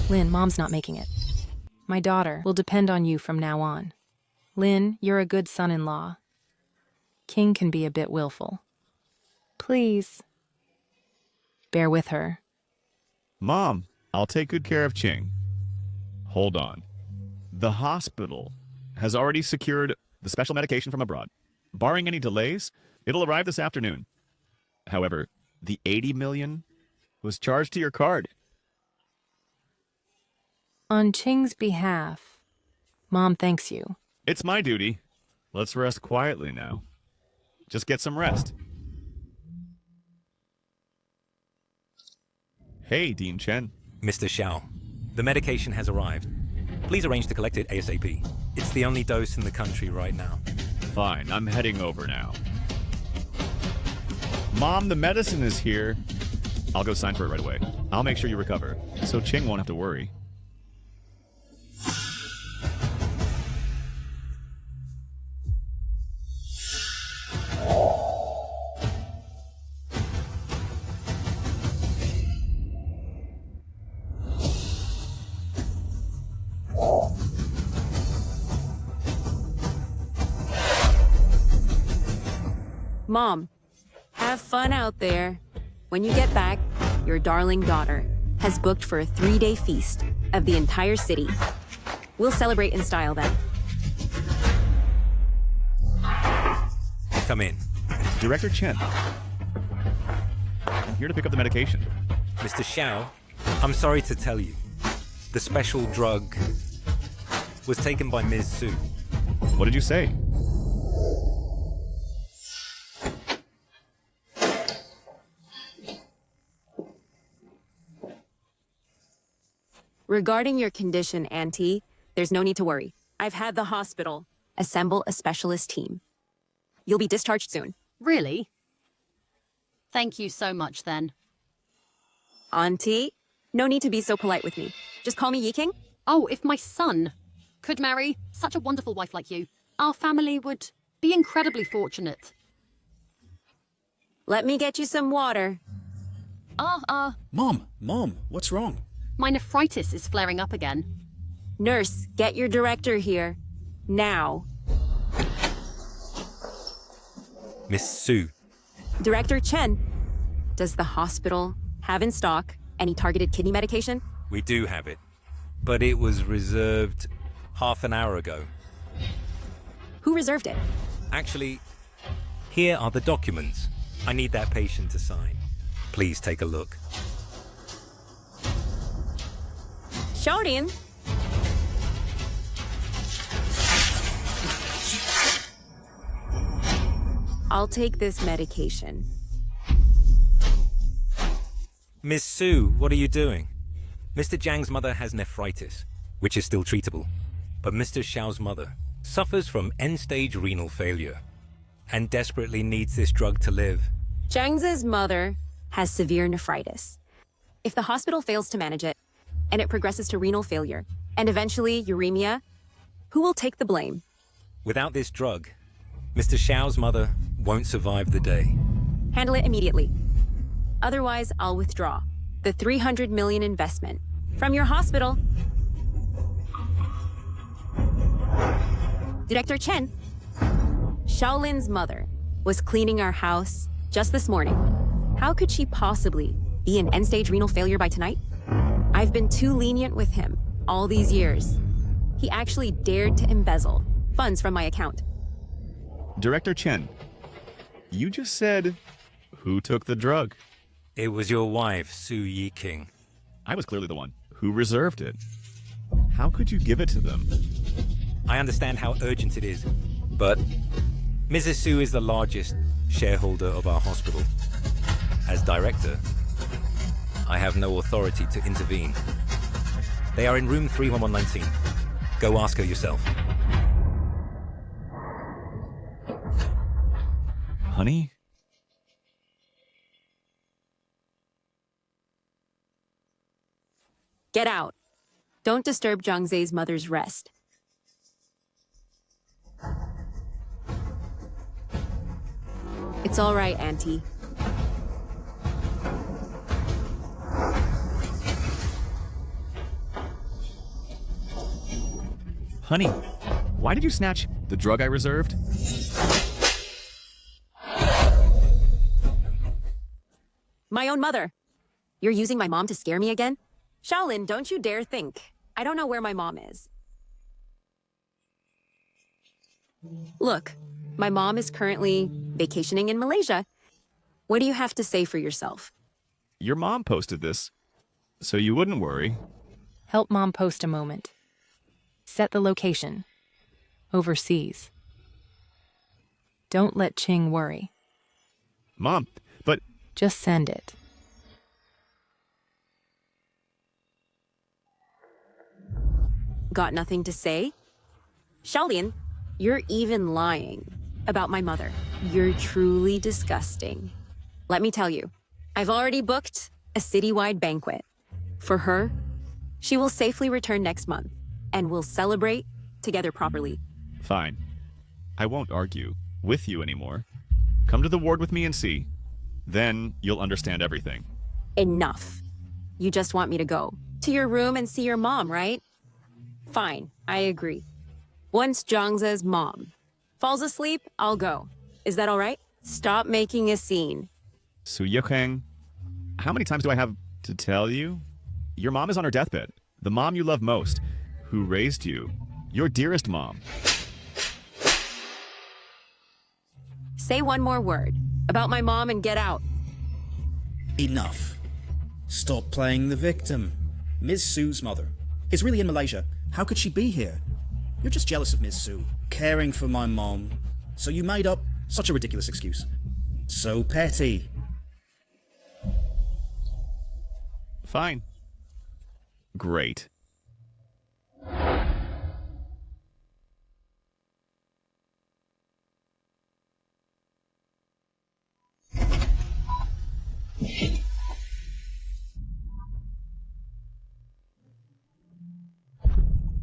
Lynn, Mom's not making it. My daughter will depend on you from now on. Lynn, you're a good son-in-law. King can be a bit willful. Please. Bear with her. Mom, I'll take good care of Ching. Hold on. The hospital has already secured the special medication from abroad. Barring any delays, it'll arrive this afternoon. However, the $80 million was charged to your card. On Ching's behalf, Mom thanks you. It's my duty. Let's rest quietly now. Just get some rest. Hey, Dean Chen. Mr. Xiao, the medication has arrived. Please arrange to collect it ASAP. It's the only dose in the country right now. Fine, I'm heading over now. Mom, the medicine is here. I'll go sign for it right away. I'll make sure you recover, so Ching won't have to worry. Mom, have fun out there. When you get back, your darling daughter has booked for a 3-day feast of the entire city. We'll celebrate in style then. Come in. Director Chen. I'm here to pick up the medication. Mr. Xiao, I'm sorry to tell you. The special drug was taken by Ms. Su. What did you say? Regarding your condition, Auntie, there's no need to worry. I've had the hospital assemble a specialist team. You'll be discharged soon. Really? Thank you so much, then. Auntie, no need to be so polite with me. Just call me Yi-King. Oh, if my son could marry such a wonderful wife like you, our family would be incredibly fortunate. Let me get you some water. Mom, what's wrong? My nephritis is flaring up again. Nurse, get your director here. Now. Miss Su. Director Chen, does the hospital have in stock any targeted kidney medication? We do have it, but it was reserved half an hour ago. Who reserved it? Actually, here are the documents. I need that patient to sign. Please take a look. Shorin. I'll take this medication. Miss Su, what are you doing? Mr. Jiang's mother has nephritis, which is still treatable. But Mr. Xiao's mother suffers from end-stage renal failure and desperately needs this drug to live. Jiang's mother has severe nephritis. If the hospital fails to manage it, and it progresses to renal failure, and eventually uremia, who will take the blame? Without this drug, Mr. Xiao's mother won't survive the day. Handle it immediately. Otherwise, I'll withdraw the $300 million investment from your hospital. Director Chen, Shaolin's mother was cleaning our house just this morning. How could she possibly be in end-stage renal failure by tonight? I've been too lenient with him all these years. He actually dared to embezzle funds from my account. Director Chen, you just said, who took the drug? It was your wife, Su Yi-King. I was clearly the one who reserved it. How could you give it to them? I understand how urgent it is, but Mrs. Su is the largest shareholder of our hospital. As director, I have no authority to intervene. They are in room 31119. Go ask her yourself. Honey? Get out. Don't disturb Zhang Zhe's mother's rest. It's all right, Auntie. Honey, why did you snatch the drug I reserved? My own mother. You're using my mom to scare me again? Shaolin, don't you dare think. I don't know where my mom is. Look, my mom is currently vacationing in Malaysia. What do you have to say for yourself? Your mom posted this, so you wouldn't worry. Help Mom post a moment. Set the location. Overseas. Don't let Ching worry. Mom, but... Just send it. Got nothing to say? Shaolin, you're even lying about my mother. You're truly disgusting. Let me tell you, I've already booked a citywide banquet. For her, she will safely return next month, and we'll celebrate together properly. Fine. I won't argue with you anymore. Come to the ward with me and see. Then you'll understand everything. Enough. You just want me to go to your room and see your mom, right? Fine, I agree. Once Zhangze's mom falls asleep, I'll go. Is that all right? Stop making a scene. Su Yuheng, how many times do I have to tell you? Your mom is on her deathbed. The mom you love most, who raised you. Your dearest mom. Say one more word about my mom and get out. Enough. Stop playing the victim. Ms. Su's mother is really in Malaysia. How could she be here? You're just jealous of Ms. Su, caring for my mom. So you made up such a ridiculous excuse. So petty. Fine. Great.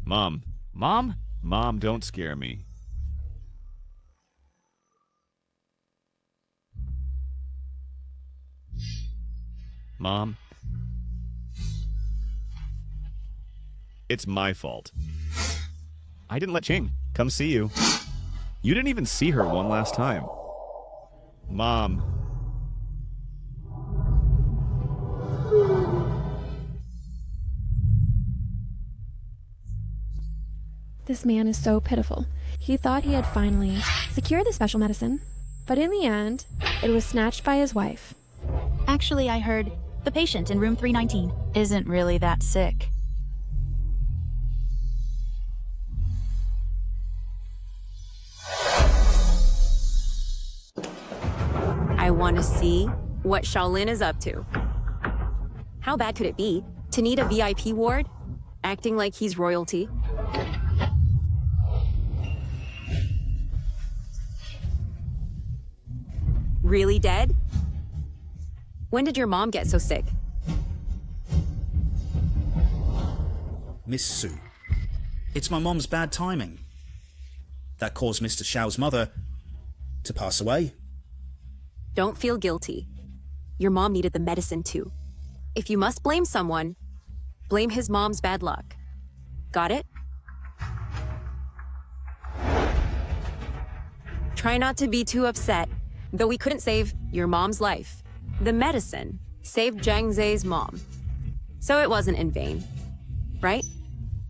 Mom. Mom? Mom, don't scare me. Mom. It's my fault. I didn't let Ching come see you. You didn't even see her one last time. Mom. This man is so pitiful. He thought he had finally secured the special medicine, but in the end, it was snatched by his wife. Actually, I heard the patient in room 319 isn't really that sick. I want to see what Shaolin is up to. How bad could it be to need a VIP ward, acting like he's royalty? Really dead? When did your mom get so sick? Miss Su. It's my mom's bad timing. That caused Mr. Xiao's mother to pass away. Don't feel guilty. Your mom needed the medicine too. If you must blame someone, blame his mom's bad luck. Got it? Try not to be too upset. Though we couldn't save your mom's life, the medicine saved Zhang Zhe's mom. So it wasn't in vain, right?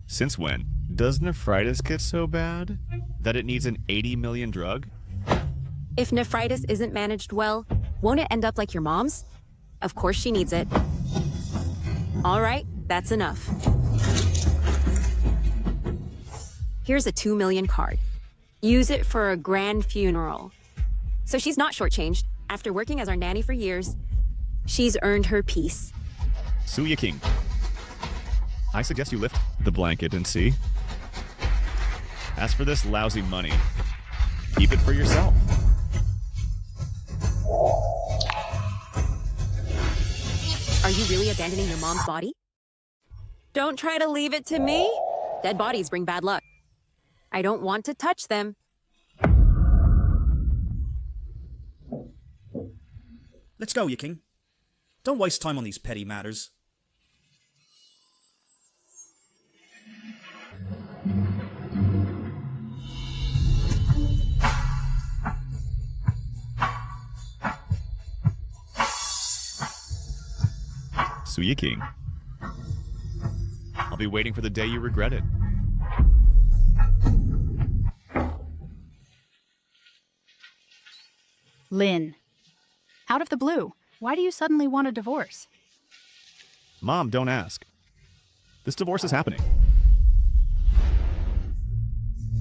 Since when does nephritis get so bad that it needs an 80 million drug? If nephritis isn't managed well, won't it end up like your mom's? Of course she needs it. All right, that's enough. Here's a 2 million card. Use it for a grand funeral. So she's not shortchanged. After working as our nanny for years, she's earned her peace. Suya King. I suggest you lift the blanket and see. As for this lousy money, keep it for yourself. Are you really abandoning your mom's body? Don't try to leave it to me. Dead bodies bring bad luck. I don't want to touch them. Let's go, King. Don't waste time on these petty matters. Suya King. I'll be waiting for the day you regret it. Lynn. Out of the blue, why do you suddenly want a divorce? Mom, don't ask. This divorce is happening.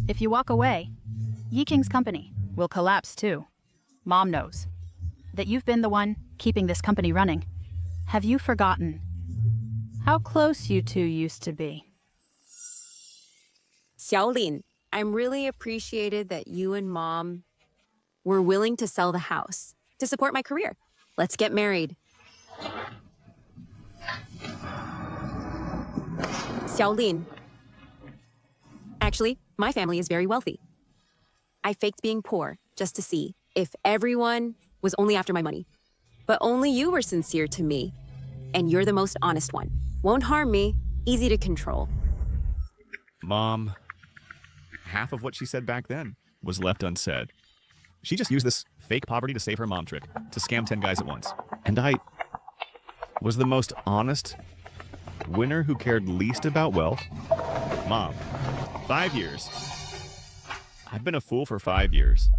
If you walk away, Yi King's company will collapse too. Mom knows that you've been the one keeping this company running. Have you forgotten how close you two used to be? Xiaolin, I'm really appreciated that you and Mom were willing to sell the house to support my career. Let's get married. Xiaolin. Actually, my family is very wealthy. I faked being poor just to see if everyone was only after my money. But only you were sincere to me. And you're the most honest one. Won't harm me, easy to control. Mom, half of what she said back then was left unsaid. She just used this fake poverty to save her mom trick, to scam 10 guys at once. And I was the most honest winner who cared least about wealth. Mom, 5 years. I've been a fool for 5 years.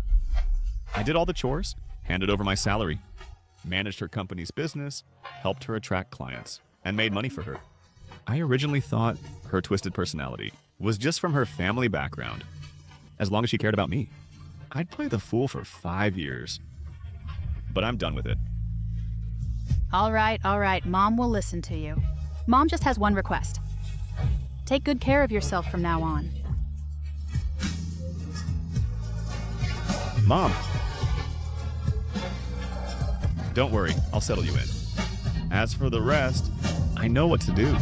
I did all the chores, handed over my salary, managed her company's business, helped her attract clients, and made money for her. I originally thought her twisted personality was just from her family background. As long as she cared about me, I'd play the fool for 5 years. But I'm done with it. All right. Mom will listen to you. Mom just has one request. Take good care of yourself from now on. Mom! Don't worry, I'll settle you in. As for the rest, I know what to do.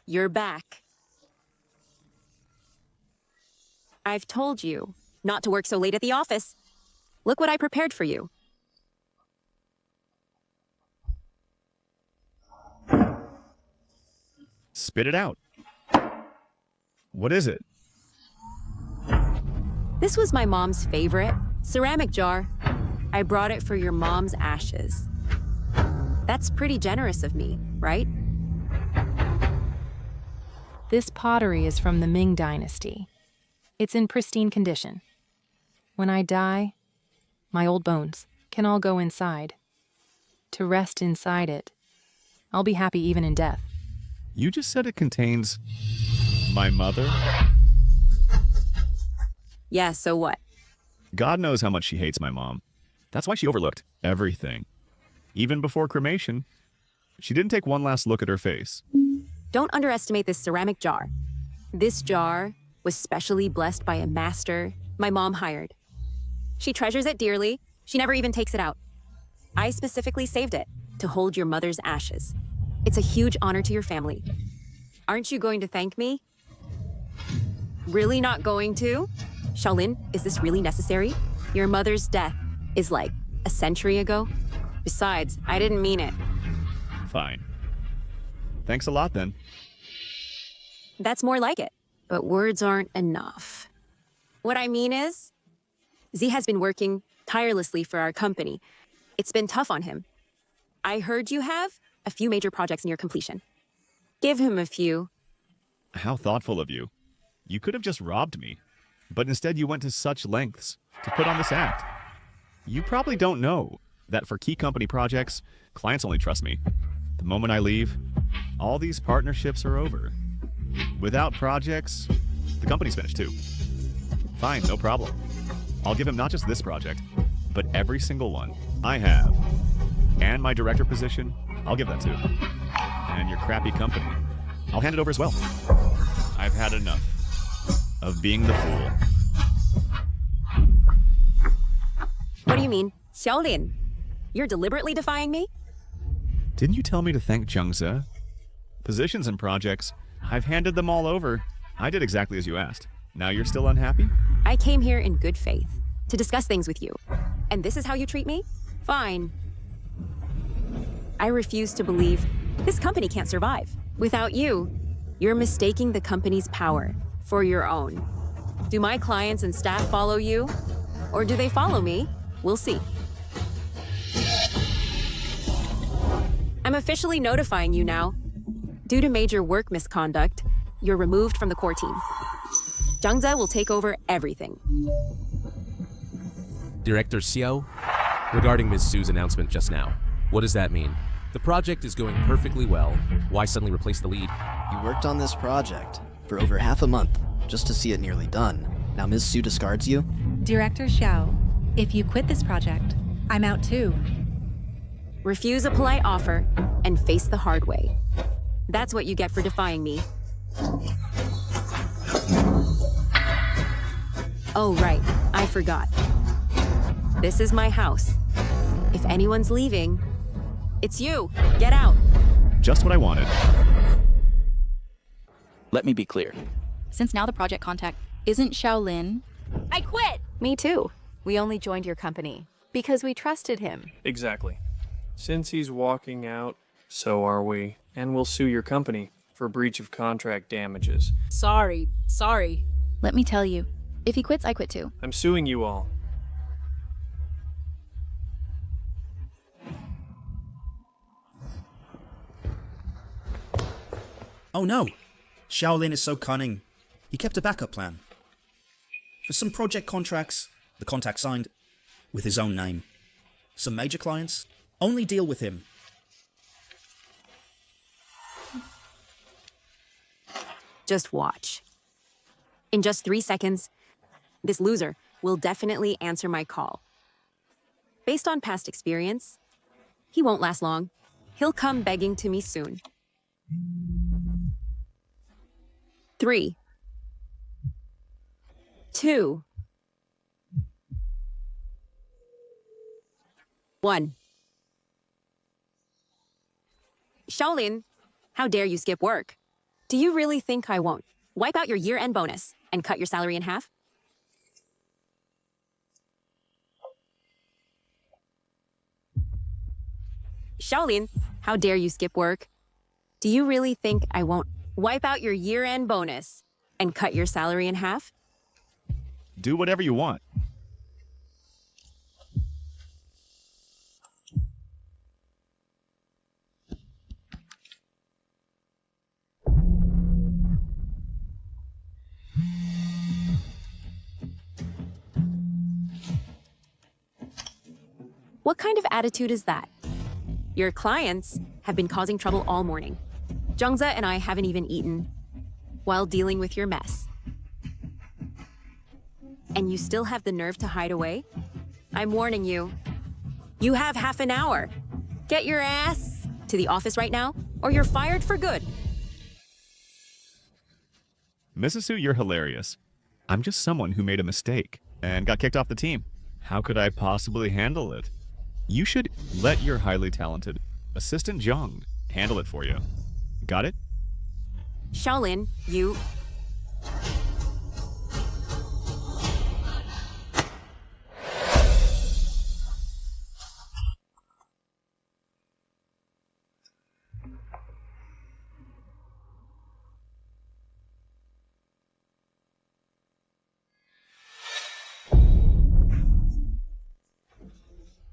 You're back. I've told you not to work so late at the office. Look what I prepared for you. Spit it out. What is it? This was my mom's favorite, ceramic jar. I brought it for your mom's ashes. That's pretty generous of me, right? This pottery is from the Ming Dynasty. It's in pristine condition. When I die, my old bones can all go inside. To rest inside it, I'll be happy even in death. You just said it contains my mother? Yeah, so what? God knows how much she hates my mom. That's why she overlooked everything. Even before cremation, she didn't take one last look at her face. Don't underestimate this ceramic jar. This jar was specially blessed by a master my mom hired. She treasures it dearly. She never even takes it out. I specifically saved it to hold your mother's ashes. It's a huge honor to your family. Aren't you going to thank me? Really not going to? Xiaolin, is this really necessary? Your mother's death is like a century ago. Besides, I didn't mean it. Fine. Thanks a lot, then. That's more like it. But words aren't enough. What I mean is, Z has been working tirelessly for our company. It's been tough on him. I heard you have a few major projects near completion. Give him a few. How thoughtful of you. You could have just robbed me, but instead you went to such lengths to put on this act. You probably don't know that for key company projects, clients only trust me. The moment I leave, all these partnerships are over. Without projects, the company's finished too. Fine, no problem. I'll give him not just this project, but every single one I have. And my director position, I'll give that too. And your crappy company, I'll hand it over as well. I've had enough of being the fool. What do you mean? Xiaolin, you're deliberately defying me? Didn't you tell me to thank Zhengze? Positions and projects, I've handed them all over. I did exactly as you asked. Now you're still unhappy? I came here in good faith to discuss things with you. And this is how you treat me? Fine. I refuse to believe this company can't survive. Without you, you're mistaking the company's power for your own. Do my clients and staff follow you? Or do they follow me? We'll see. I'm officially notifying you now. Due to major work misconduct, you're removed from the core team. Zhangze will take over everything. Director Xiao, regarding Ms. Su's announcement just now, what does that mean? The project is going perfectly well. Why suddenly replace the lead? You worked on this project for over half a month just to see it nearly done. Now Ms. Su discards you? Director Xiao, if you quit this project, I'm out too. Refuse a polite offer and face the hard way. That's what you get for defying me. Oh, right, I forgot. This is my house. If anyone's leaving, it's you. Get out. Just what I wanted. Let me be clear. Since now the project contact isn't Shaolin. I quit! Me too. We only joined your company because we trusted him. Exactly. Since he's walking out, so are we. And we'll sue your company for breach of contract damages. Sorry. Let me tell you, if he quits, I quit too. I'm suing you all. Oh no! Shaolin is so cunning. He kept a backup plan. For some project contracts, the contact signed with his own name. Some major clients only deal with him. Just watch. In just 3 seconds, this loser will definitely answer my call. Based on past experience, he won't last long. He'll come begging to me soon. 3, 2, 1. Shaolin, how dare you skip work? Do you really think I won't wipe out your year-end bonus and cut your salary in half? Shaolin, how dare you skip work? Do you really think I won't wipe out your year-end bonus and cut your salary in half? Do whatever you want. What kind of attitude is that? Your clients have been causing trouble all morning. Zhangze and I haven't even eaten while dealing with your mess. And you still have the nerve to hide away? I'm warning you. You have half an hour. Get your ass to the office right now, or you're fired for good. Mrs. Su, you're hilarious. I'm just someone who made a mistake and got kicked off the team. How could I possibly handle it? You should let your highly talented assistant Zhang handle it for you. Got it? Shaolin, you...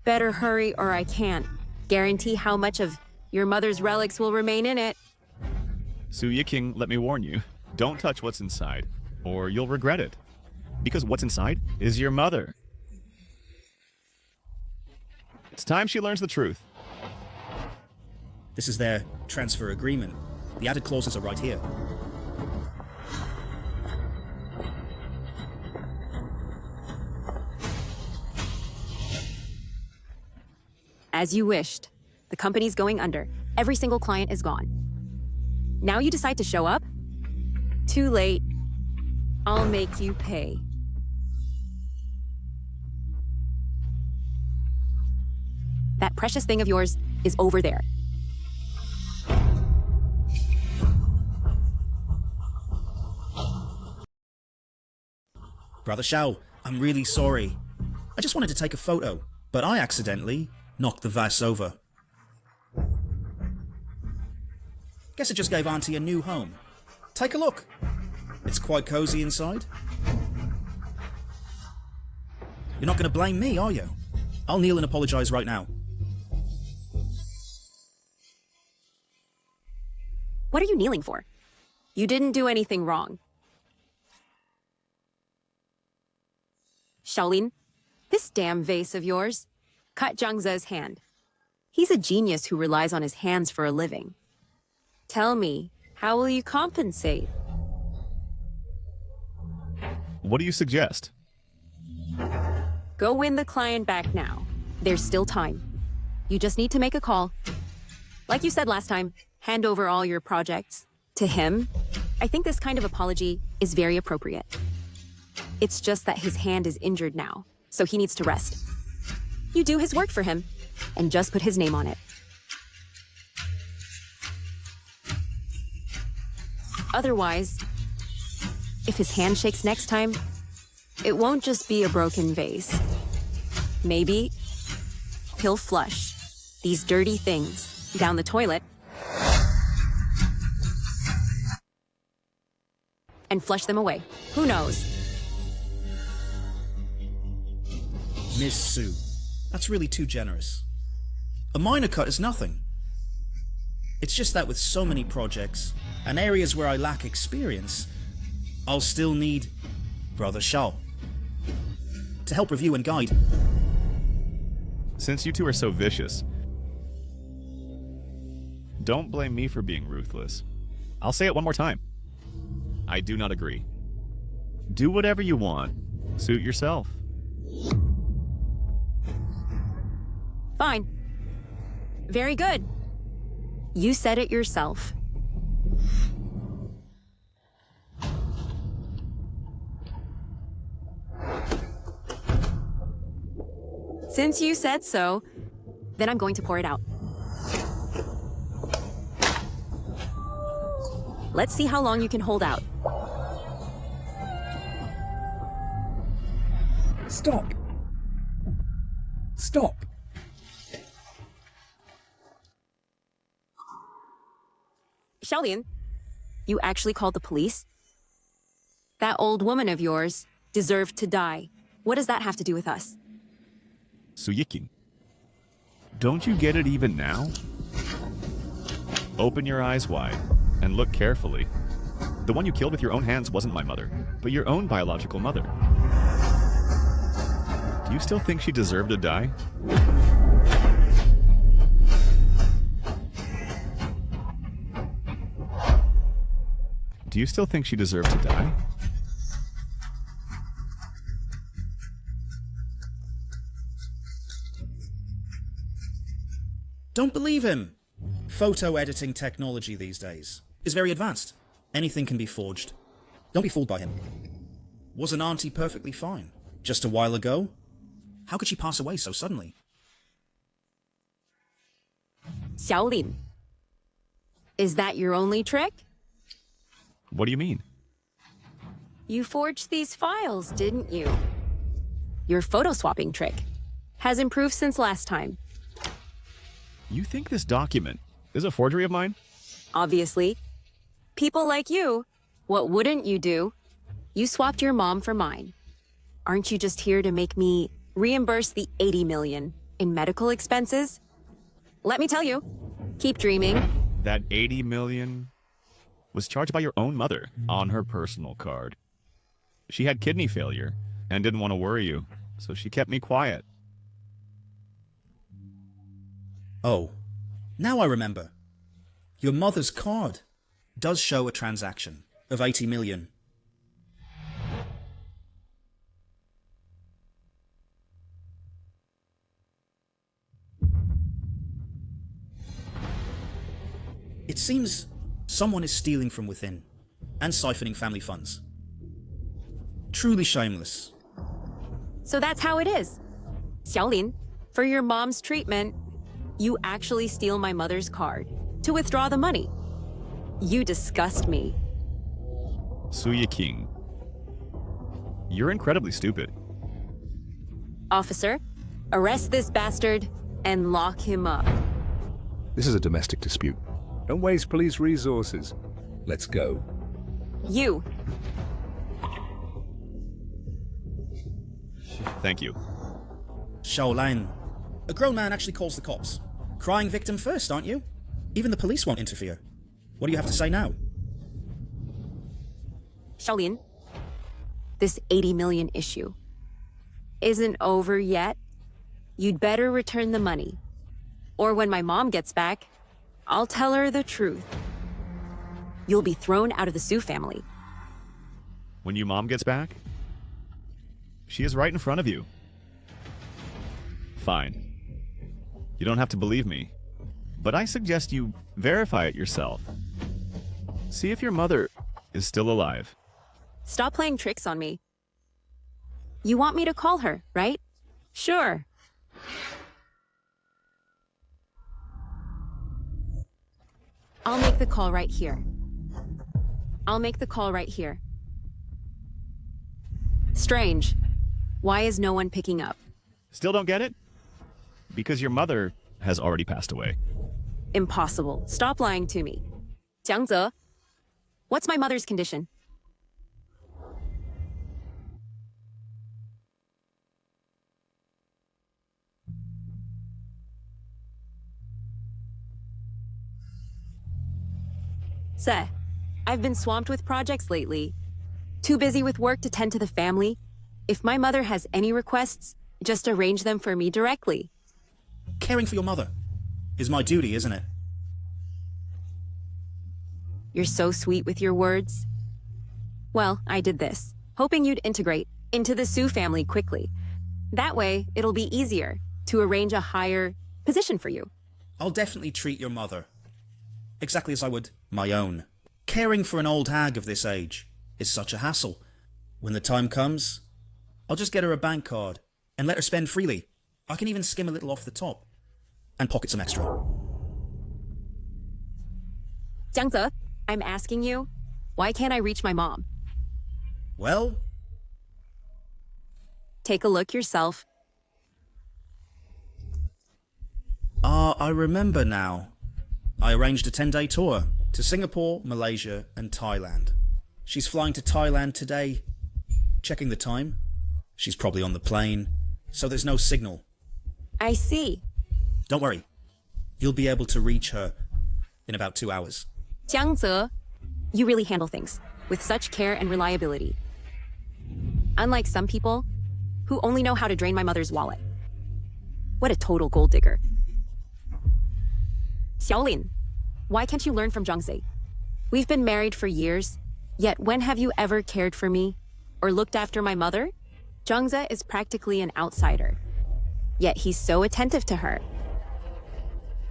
Better hurry or I can't guarantee how much of your mother's relics will remain in it. Su Yiking, let me warn you. Don't touch what's inside, or you'll regret it. Because what's inside is your mother. It's time she learns the truth. This is their transfer agreement. The added clauses are right here. As you wished. The company's going under. Every single client is gone. Now you decide to show up? Too late. I'll make you pay. That precious thing of yours is over there. Brother Xiao, I'm really sorry. I just wanted to take a photo, but I accidentally knocked the vase over. Guess I just gave Auntie a new home. Take a look. It's quite cozy inside. You're not going to blame me, are you? I'll kneel and apologize right now. What are you kneeling for? You didn't do anything wrong. Shaolin, this damn vase of yours cut Zhang Ze's hand. He's a genius who relies on his hands for a living. Tell me, how will you compensate? What do you suggest? Go win the client back now. There's still time. You just need to make a call. Like you said last time, hand over all your projects to him. I think this kind of apology is very appropriate. It's just that his hand is injured now, so he needs to rest. You do his work for him, and just put his name on it. Otherwise, if his hand shakes next time, it won't just be a broken vase. Maybe he'll flush these dirty things down the toilet and flush them away. Who knows? Miss Sue, that's really too generous. A minor cut is nothing. It's just that with so many projects and areas where I lack experience, I'll still need Brother Shao to help review and guide. Since you two are so vicious, don't blame me for being ruthless. I'll say it one more time. I do not agree. Do whatever you want. Suit yourself. Fine. Very good. You said it yourself. Since you said so, then I'm going to pour it out. Let's see how long you can hold out. Stop. Stop. Shaolin, you actually called the police? That old woman of yours deserved to die. What does that have to do with us? Suyiking, don't you get it even now? Open your eyes wide and look carefully. The one you killed with your own hands wasn't my mother, but your own biological mother. Do you still think she deserved to die? Do you still think she deserved to die? Don't believe him. Photo editing technology these days is very advanced. Anything can be forged. Don't be fooled by him. Wasn't Auntie perfectly fine just a while ago? How could she pass away so suddenly? Shaolin, is that your only trick? What do you mean? You forged these files, didn't you? Your photo swapping trick has improved since last time. You think this document is a forgery of mine? Obviously. People like you, what wouldn't you do? You swapped your mom for mine. Aren't you just here to make me reimburse the 80 million in medical expenses? Let me tell you, keep dreaming. That 80 million was charged by your own mother on her personal card. She had kidney failure and didn't want to worry you, so she kept me quiet. Oh, now I remember. Your mother's card does show a transaction of 80 million. It seems someone is stealing from within and siphoning family funds. Truly shameless. So that's how it is. Xiaolin, for your mom's treatment, you actually steal my mother's card to withdraw the money. You disgust me. Suyiking, you're incredibly stupid. Officer, arrest this bastard and lock him up. This is a domestic dispute. Don't waste police resources. Let's go. You, Thank you. Xiaolan. A grown man actually calls the cops. Crying victim first, aren't you? Even the police won't interfere. What do you have to say now? Xiaolin, this 80 million issue isn't over yet. You'd better return the money. Or when my mom gets back, I'll tell her the truth. You'll be thrown out of the Su family. When your mom gets back? She is right in front of you. Fine. You don't have to believe me, but I suggest you verify it yourself. See if your mother is still alive. Stop playing tricks on me. You want me to call her, right? Sure. I'll make the call right here. Strange. Why is no one picking up? Still don't get it? Because your mother has already passed away. Impossible. Stop lying to me. Jiangze, what's my mother's condition? Seh, I've been swamped with projects lately. Too busy with work to tend to the family. If my mother has any requests, just arrange them for me directly. Caring for your mother is my duty, isn't it? You're so sweet with your words. Well, I did this, hoping you'd integrate into the Su family quickly. That way, it'll be easier to arrange a higher position for you. I'll definitely treat your mother exactly as I would my own. Caring for an old hag of this age is such a hassle. When the time comes, I'll just get her a bank card and let her spend freely. I can even skim a little off the top and pocket some extra. Jiangze, I'm asking you, why can't I reach my mom? Well, take a look yourself. I remember now. I arranged a 10-day tour to Singapore, Malaysia, and Thailand. She's flying to Thailand today. Checking the time. She's probably on the plane, so there's no signal. I see. Don't worry. You'll be able to reach her in about 2 hours. Jiangze, you really handle things with such care and reliability. Unlike some people who only know how to drain my mother's wallet. What a total gold digger. Xiaolin, why can't you learn from Jiangze? We've been married for years, yet when have you ever cared for me or looked after my mother? Jiangze is practically an outsider, yet he's so attentive to her.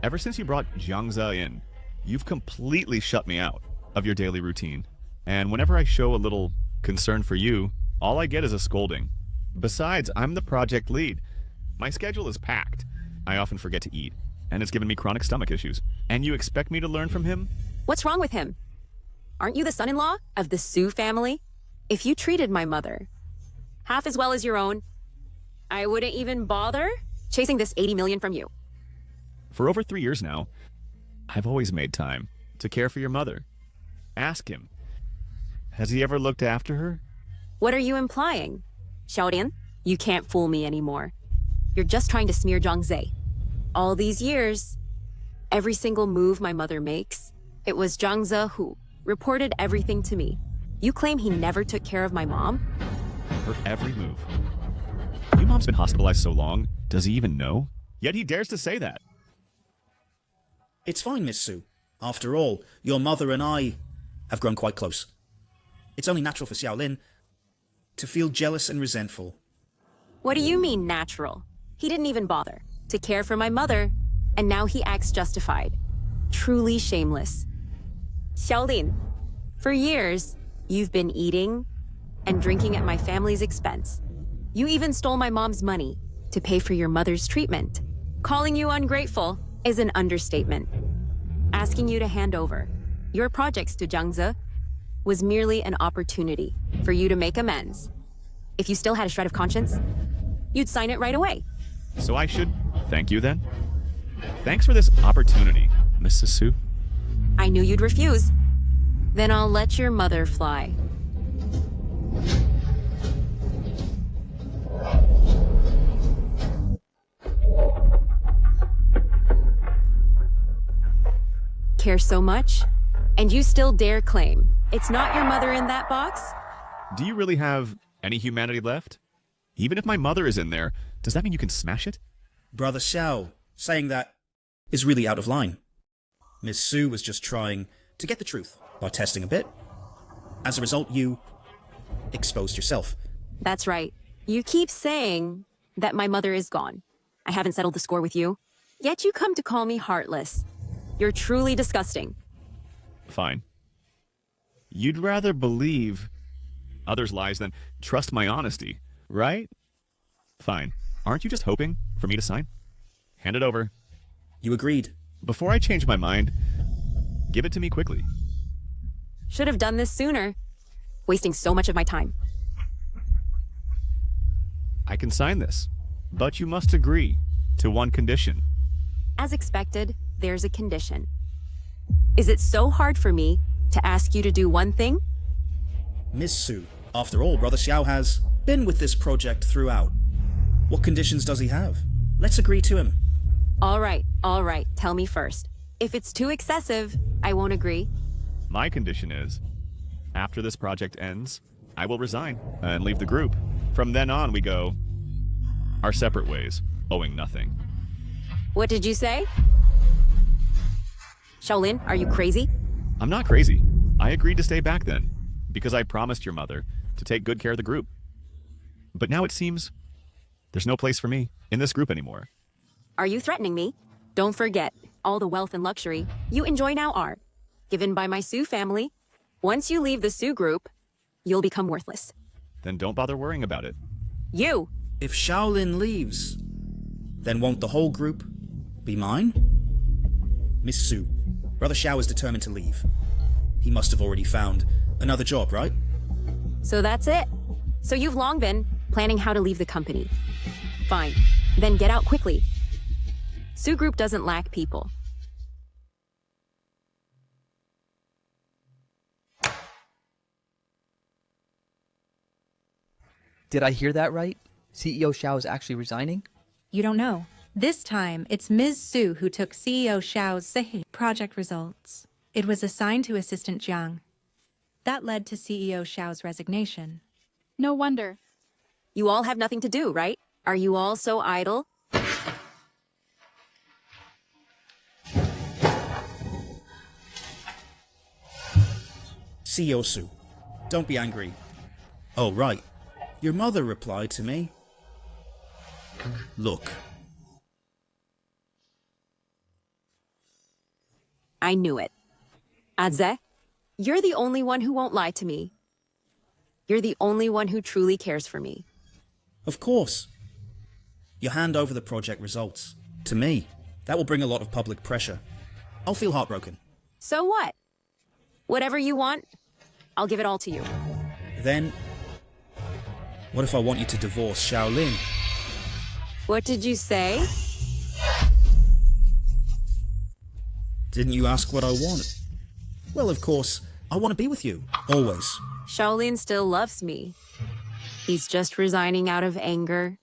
Ever since you brought Jiangze in, you've completely shut me out of your daily routine. And whenever I show a little concern for you, all I get is a scolding. Besides, I'm the project lead. My schedule is packed. I often forget to eat, and it's given me chronic stomach issues. And you expect me to learn from him? What's wrong with him? Aren't you the son-in-law of the Su family? If you treated my mother half as well as your own, I wouldn't even bother chasing this 80 million from you. For over 3 years now, I've always made time to care for your mother. Ask him. Has he ever looked after her? What are you implying? Xiaodian, you can't fool me anymore. You're just trying to smear Jiangze. All these years, every single move my mother makes, it was Jiangze who reported everything to me. You claim he never took care of my mom? Her every move. Your mom's been hospitalized so long, does he even know? Yet he dares to say that. It's fine, Miss Su. After all, your mother and I have grown quite close. It's only natural for Xiaolin to feel jealous and resentful. What do you mean, natural? He didn't even bother to care for my mother, and now he acts justified. Truly shameless. Xiaolin, for years, you've been eating and drinking at my family's expense. You even stole my mom's money to pay for your mother's treatment. Calling you ungrateful is an understatement. Asking you to hand over your projects to Jiangze was merely an opportunity for you to make amends. If you still had a shred of conscience, you'd sign it right away. So I should thank you then? Thanks for this opportunity, Mrs. Su. I knew you'd refuse. Then I'll let your mother fly. care so much, and you still dare claim it's not your mother in that box? Do you really have any humanity left? Even if my mother is in there, does that mean you can smash it? Brother Xiao, saying that is really out of line. Miss Su was just trying to get the truth by testing a bit. As a result, you exposed yourself. That's right. You keep saying that my mother is gone. I haven't settled the score with you. Yet you come to call me heartless. You're truly disgusting. Fine. You'd rather believe others' lies than trust my honesty, right? Fine. Aren't you just hoping for me to sign? Hand it over. You agreed. Before I change my mind, give it to me quickly. Should have done this sooner. Wasting so much of my time. I can sign this, but you must agree to one condition. As expected, there's a condition. Is it so hard for me to ask you to do one thing? Miss Su, after all, Brother Xiao has been with this project throughout. What conditions does he have? Let's agree to him. All right. Tell me first. If it's too excessive, I won't agree. My condition is, after this project ends, I will resign and leave the group. From then on, we go our separate ways, owing nothing. What did you say? Shaolin, are you crazy? I'm not crazy. I agreed to stay back then, because I promised your mother to take good care of the group. But now it seems there's no place for me in this group anymore. Are you threatening me? Don't forget, all the wealth and luxury you enjoy now are given by my Su family. Once you leave the Su group, you'll become worthless. Then don't bother worrying about it. You! If Shaolin leaves, then won't the whole group be mine? Miss Su, Brother Xiao is determined to leave. He must have already found another job, right? So that's it. So you've long been planning how to leave the company. Fine. Then get out quickly. Su Group doesn't lack people. Did I hear that right? CEO Xiao is actually resigning? You don't know. This time, it's Ms. Su who took CEO Xiao's project results. It was assigned to Assistant Jiang. That led to CEO Xiao's resignation. No wonder. You all have nothing to do, right? Are you all so idle? CEO Su, don't be angry. Oh, right. Your mother replied to me. Look. I knew it. Adze, you're the only one who won't lie to me. You're the only one who truly cares for me. Of course. You hand over the project results to me. That will bring a lot of public pressure. I'll feel heartbroken. So what? Whatever you want, I'll give it all to you. Then, what if I want you to divorce Shaolin? What did you say? Didn't you ask what I want? Well, of course, I want to be with you, always. Shaolin still loves me. He's just resigning out of anger.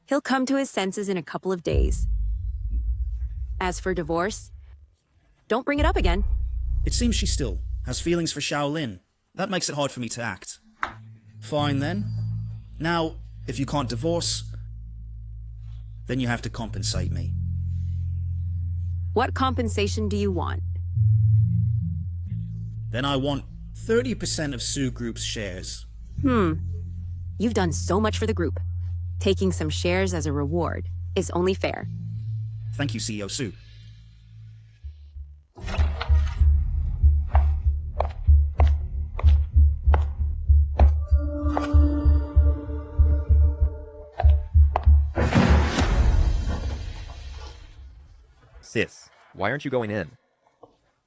He'll come to his senses in a couple of days. As for divorce, don't bring it up again. It seems she still has feelings for Shaolin. That makes it hard for me to act. Fine then. Now, if you can't divorce, then you have to compensate me. What compensation do you want? Then I want 30% of Su Group's shares. You've done so much for the group. Taking some shares as a reward is only fair. Thank you, CEO Su. Sis, why aren't you going in?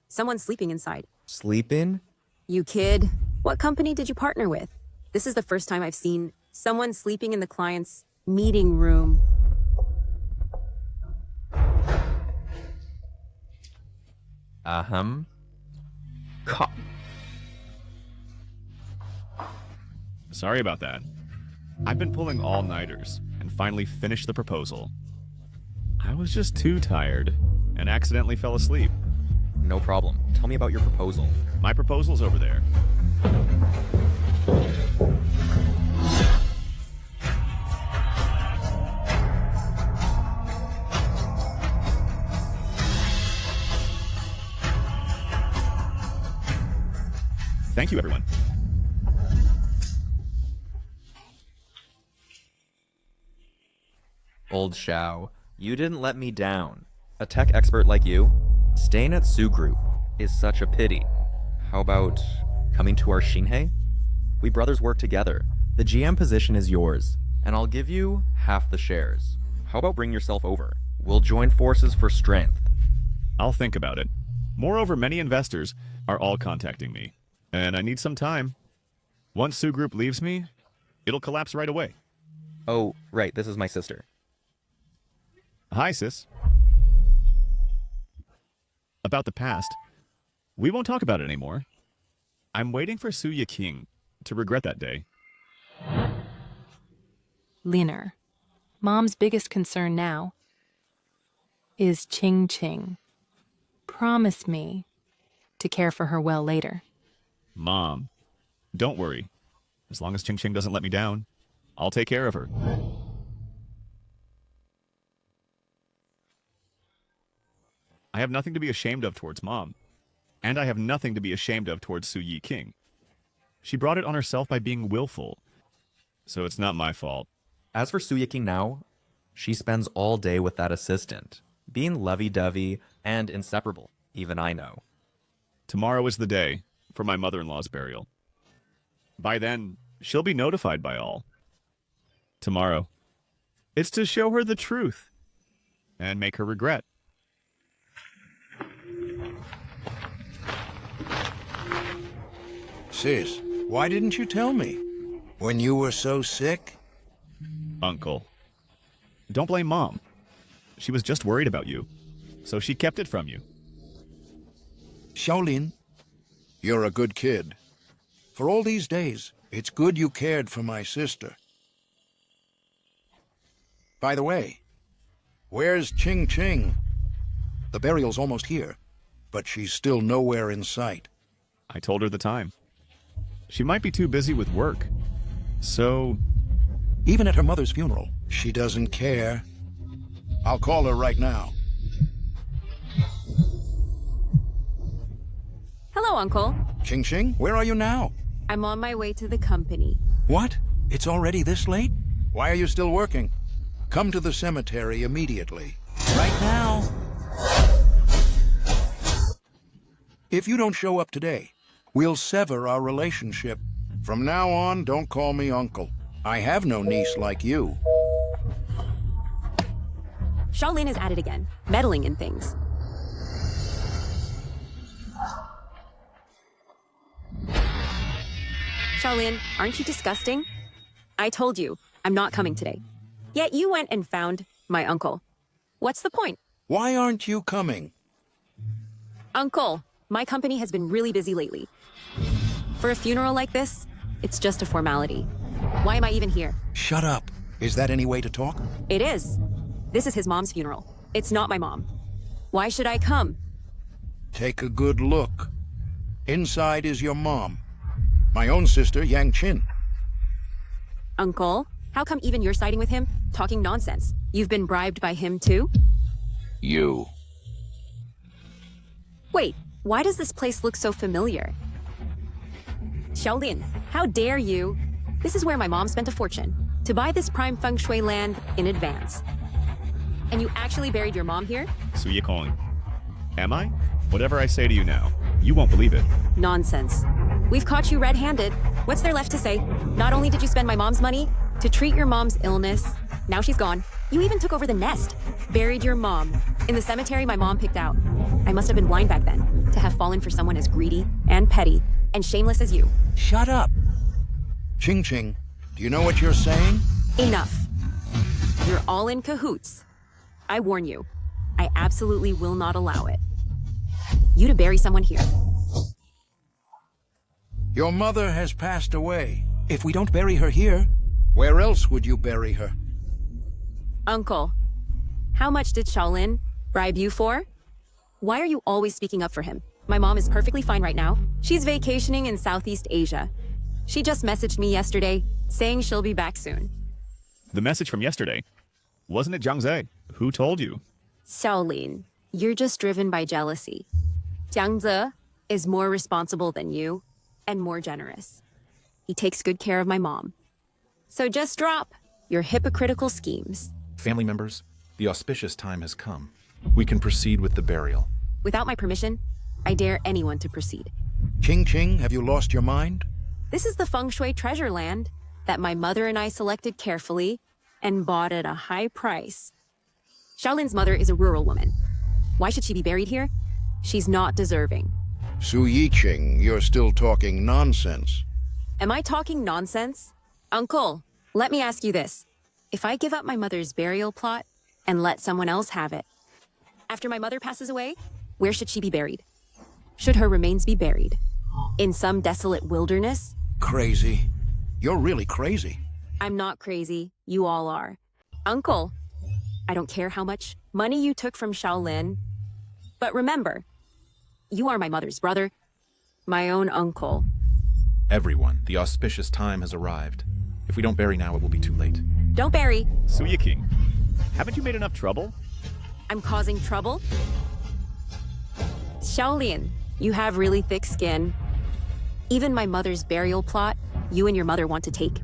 Someone's sleeping inside. Sleeping? You kid. What company did you partner with? This is the first time I've seen someone sleeping in the client's meeting room. Sorry about that. I've been pulling all-nighters and finally finished the proposal. I was just too tired and accidentally fell asleep. No problem. Tell me about your proposal. My proposal's over there. Thank you, everyone. Old Xiao, you didn't let me down. A tech expert like you, staying at Su Group is such a pity. How about coming to our Shinhei? We brothers work together. The GM position is yours, and I'll give you half the shares. How about bring yourself over? We'll join forces for strength. I'll think about it. Moreover, many investors are all contacting me, and I need some time. Once Su Group leaves me, it'll collapse right away. Oh, right, this is my sister. Hi, sis. About the past, we won't talk about it anymore. I'm waiting for Su Yiking to regret that day. Liner, Mom's biggest concern now is Ching Ching. Promise me to care for her well later. Mom, don't worry. As long as Ching Ching doesn't let me down, I'll take care of her. I have nothing to be ashamed of towards Mom, and I have nothing to be ashamed of towards Su Yiking. She brought it on herself by being willful, so it's not my fault. As for Su Yiking now, she spends all day with that assistant, being lovey-dovey and inseparable, even I know. Tomorrow is the day for my mother-in-law's burial. By then, she'll be notified by all. Tomorrow, it's to show her the truth and make her regret. Sis, why didn't you tell me? When you were so sick? Uncle, don't blame Mom. She was just worried about you, so she kept it from you. Xiaolin, you're a good kid. For all these days, it's good you cared for my sister. By the way, where's Ching Ching? The burial's almost here, but she's still nowhere in sight. I told her the time. She might be too busy with work, so... Even at her mother's funeral, she doesn't care. I'll call her right now. Hello, Uncle. Ching Ching, where are you now? I'm on my way to the company. What? It's already this late? Why are you still working? Come to the cemetery immediately. Right now. If you don't show up today, we'll sever our relationship. From now on, don't call me uncle. I have no niece like you. Xiaolin is at it again, meddling in things. Xiaolin, aren't you disgusting? I told you, I'm not coming today. Yet you went and found my uncle. What's the point? Why aren't you coming? Uncle, my company has been really busy lately. For a funeral like this, it's just a formality. Why am I even here? Shut up. Is that any way to talk? It is. This is his mom's funeral. It's not my mom. Why should I come? Take a good look. Inside is your mom. My own sister, Yang Qin. Uncle, how come even you're siding with him, talking nonsense? You've been bribed by him too? You. Wait, why does this place look so familiar? Xiaolin, how dare you? This is where my mom spent a fortune to buy this prime feng shui land in advance. And you actually buried your mom here? Su Yiking. Am I? Whatever I say to you now, you won't believe it. Nonsense. We've caught you red-handed. What's there left to say? Not only did you spend my mom's money to treat your mom's illness, now she's gone. You even took over the nest, buried your mom in the cemetery my mom picked out. I must have been blind back then to have fallen for someone as greedy and petty and shameless as you. Shut up. Ching Ching, do you know what you're saying? Enough. You're all in cahoots. I warn you, I absolutely will not allow it. You to bury someone here. Your mother has passed away. If we don't bury her here, where else would you bury her? Uncle, how much did Xiaolin bribe you for? Why are you always speaking up for him? My mom is perfectly fine right now. She's vacationing in Southeast Asia. She just messaged me yesterday saying she'll be back soon. The message from yesterday. Wasn't it Jiang Ze? Who told you? Xiaolin, you're just driven by jealousy. Jiang Ze is more responsible than you and more generous. He takes good care of my mom. So just drop your hypocritical schemes. Family members, the auspicious time has come. We can proceed with the burial. Without my permission, I dare anyone to proceed. Ching, have you lost your mind? This is the feng shui treasure land that my mother and I selected carefully and bought at a high price. Xiaolin's mother is a rural woman. Why should she be buried here? She's not deserving. Su Yiqing, you're still talking nonsense. Am I talking nonsense? Uncle, let me ask you this. If I give up my mother's burial plot and let someone else have it, after my mother passes away, where should she be buried? Should her remains be buried? In some desolate wilderness? Crazy. You're really crazy. I'm not crazy. You all are. Uncle, I don't care how much money you took from Xiaolin, but remember, you are my mother's brother, my own uncle. Everyone, the auspicious time has arrived. If we don't bury now, it will be too late. Don't bury. Su Yiqing, haven't you made enough trouble? I'm causing trouble? Xiaolin, you have really thick skin. Even my mother's burial plot, you and your mother want to take.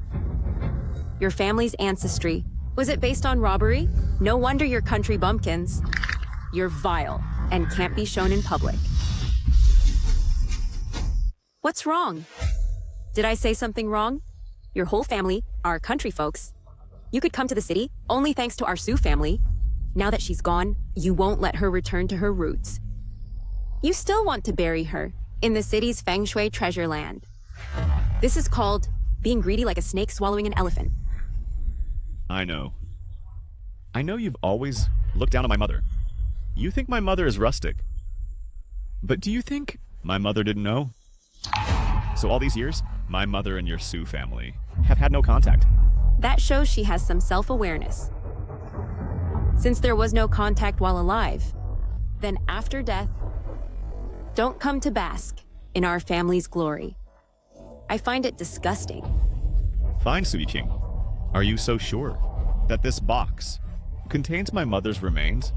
Your family's ancestry, was it based on robbery? No wonder you're country bumpkins. You're vile and can't be shown in public. What's wrong? Did I say something wrong? Your whole family are country folks. You could come to the city only thanks to our Su family. Now that she's gone, you won't let her return to her roots. You still want to bury her in the city's feng shui treasure land. This is called being greedy like a snake swallowing an elephant. I know. I know you've always looked down on my mother. You think my mother is rustic. But do you think my mother didn't know? So all these years, my mother and your Su family have had no contact. That shows she has some self-awareness. Since there was no contact while alive, then after death, don't come to bask in our family's glory. I find it disgusting. Fine, Su Yiqing. Are you so sure that this box contains my mother's remains?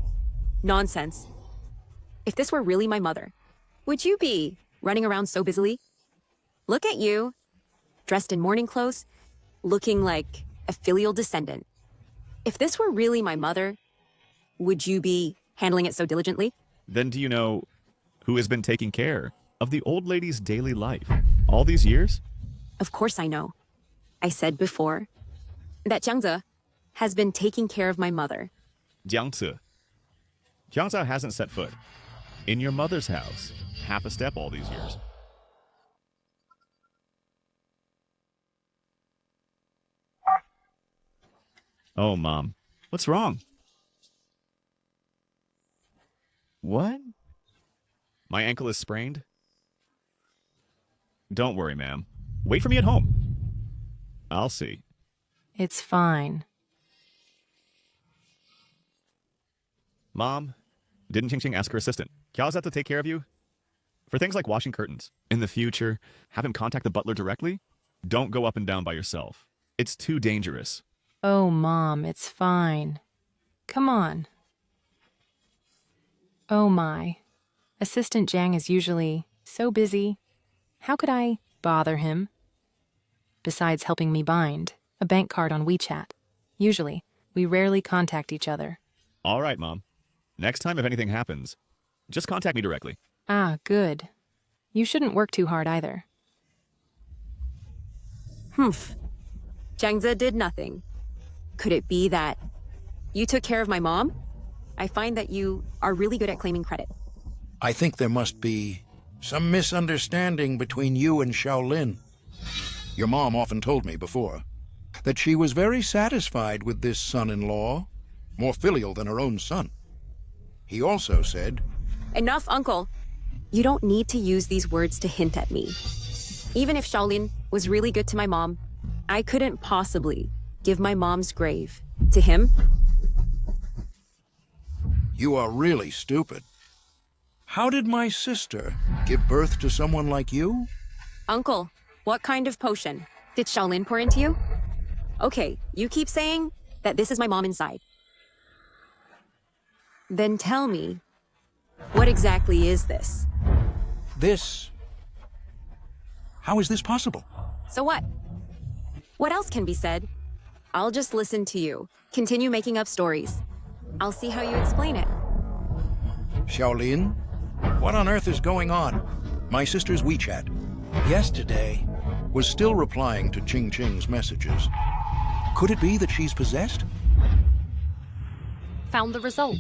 Nonsense. If this were really my mother, would you be running around so busily? Look at you, dressed in mourning clothes, looking like a filial descendant. If this were really my mother, would you be handling it so diligently? Then do you know who has been taking care of the old lady's daily life all these years? Of course I know. I said before that Jiang Ze has been taking care of my mother. Jiang Ze. Jiang Ze hasn't set foot in your mother's house half a step all these years. Oh, Mom. What's wrong? What? My ankle is sprained? Don't worry, ma'am. Wait for me at home. I'll see. It's fine. Mom, didn't Ching Ching ask her assistant, Kiao's have to take care of you? For things like washing curtains. In the future, have him contact the butler directly? Don't go up and down by yourself. It's too dangerous. Oh, Mom, it's fine. Come on. Oh, my. Assistant Jiang is usually so busy. How could I bother him? Besides helping me bind a bank card on WeChat. Usually, we rarely contact each other. All right, Mom. Next time if anything happens, just contact me directly. Ah, good. You shouldn't work too hard either. Humph. Jiang Ze did nothing. Could it be that you took care of my mom? I find that you are really good at claiming credit. I think there must be some misunderstanding between you and Xiaolin. Your mom often told me before that she was very satisfied with this son-in-law, more filial than her own son. He also said, Enough, Uncle. You don't need to use these words to hint at me. Even if Xiaolin was really good to my mom, I couldn't possibly give my mom's grave to him. You are really stupid. How did my sister give birth to someone like you? Uncle, what kind of potion? Did Shaolin pour into you? Okay, you keep saying that this is my mom inside. Then tell me, what exactly is this? This... How is this possible? So what? What else can be said? I'll just listen to you. Continue making up stories. I'll see how you explain it. Shaolin? What on earth is going on? My sister's WeChat, yesterday, was still replying to Ching Ching's messages. Could it be that she's possessed? Found the result.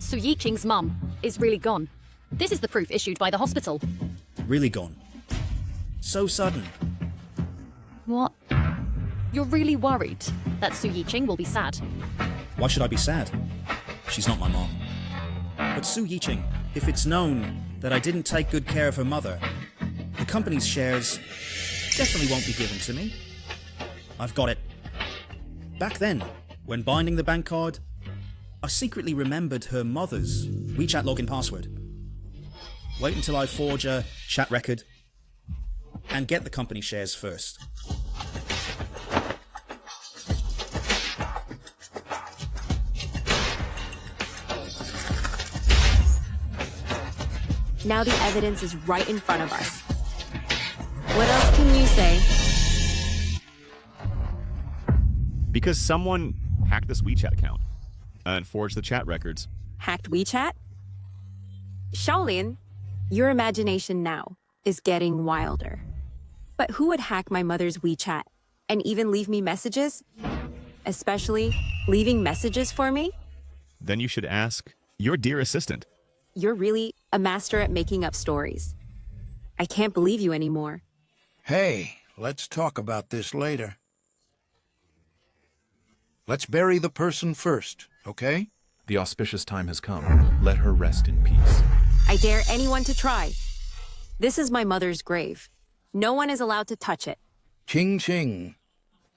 Su Yiqing's mum is really gone. This is the proof issued by the hospital. Really gone. So sudden. What? You're really worried that Su Yiqing will be sad? Why should I be sad? She's not my mom. But Su Yiqing, if it's known that I didn't take good care of her mother, the company's shares definitely won't be given to me. I've got it. Back then, when binding the bank card, I secretly remembered her mother's WeChat login password. Wait until I forge a chat record and get the company shares first. Now the evidence is right in front of us. What else can you say? Because someone hacked this WeChat account and forged the chat records. Hacked WeChat? Shaolin, your imagination now is getting wilder. But who would hack my mother's WeChat and even leave me messages? Especially leaving messages for me? Then you should ask your dear assistant. You're really a master at making up stories. I can't believe you anymore. Hey, let's talk about this later. Let's bury the person first, okay? The auspicious time has come. Let her rest in peace. I dare anyone to try. This is my mother's grave. No one is allowed to touch it. Ching Ching,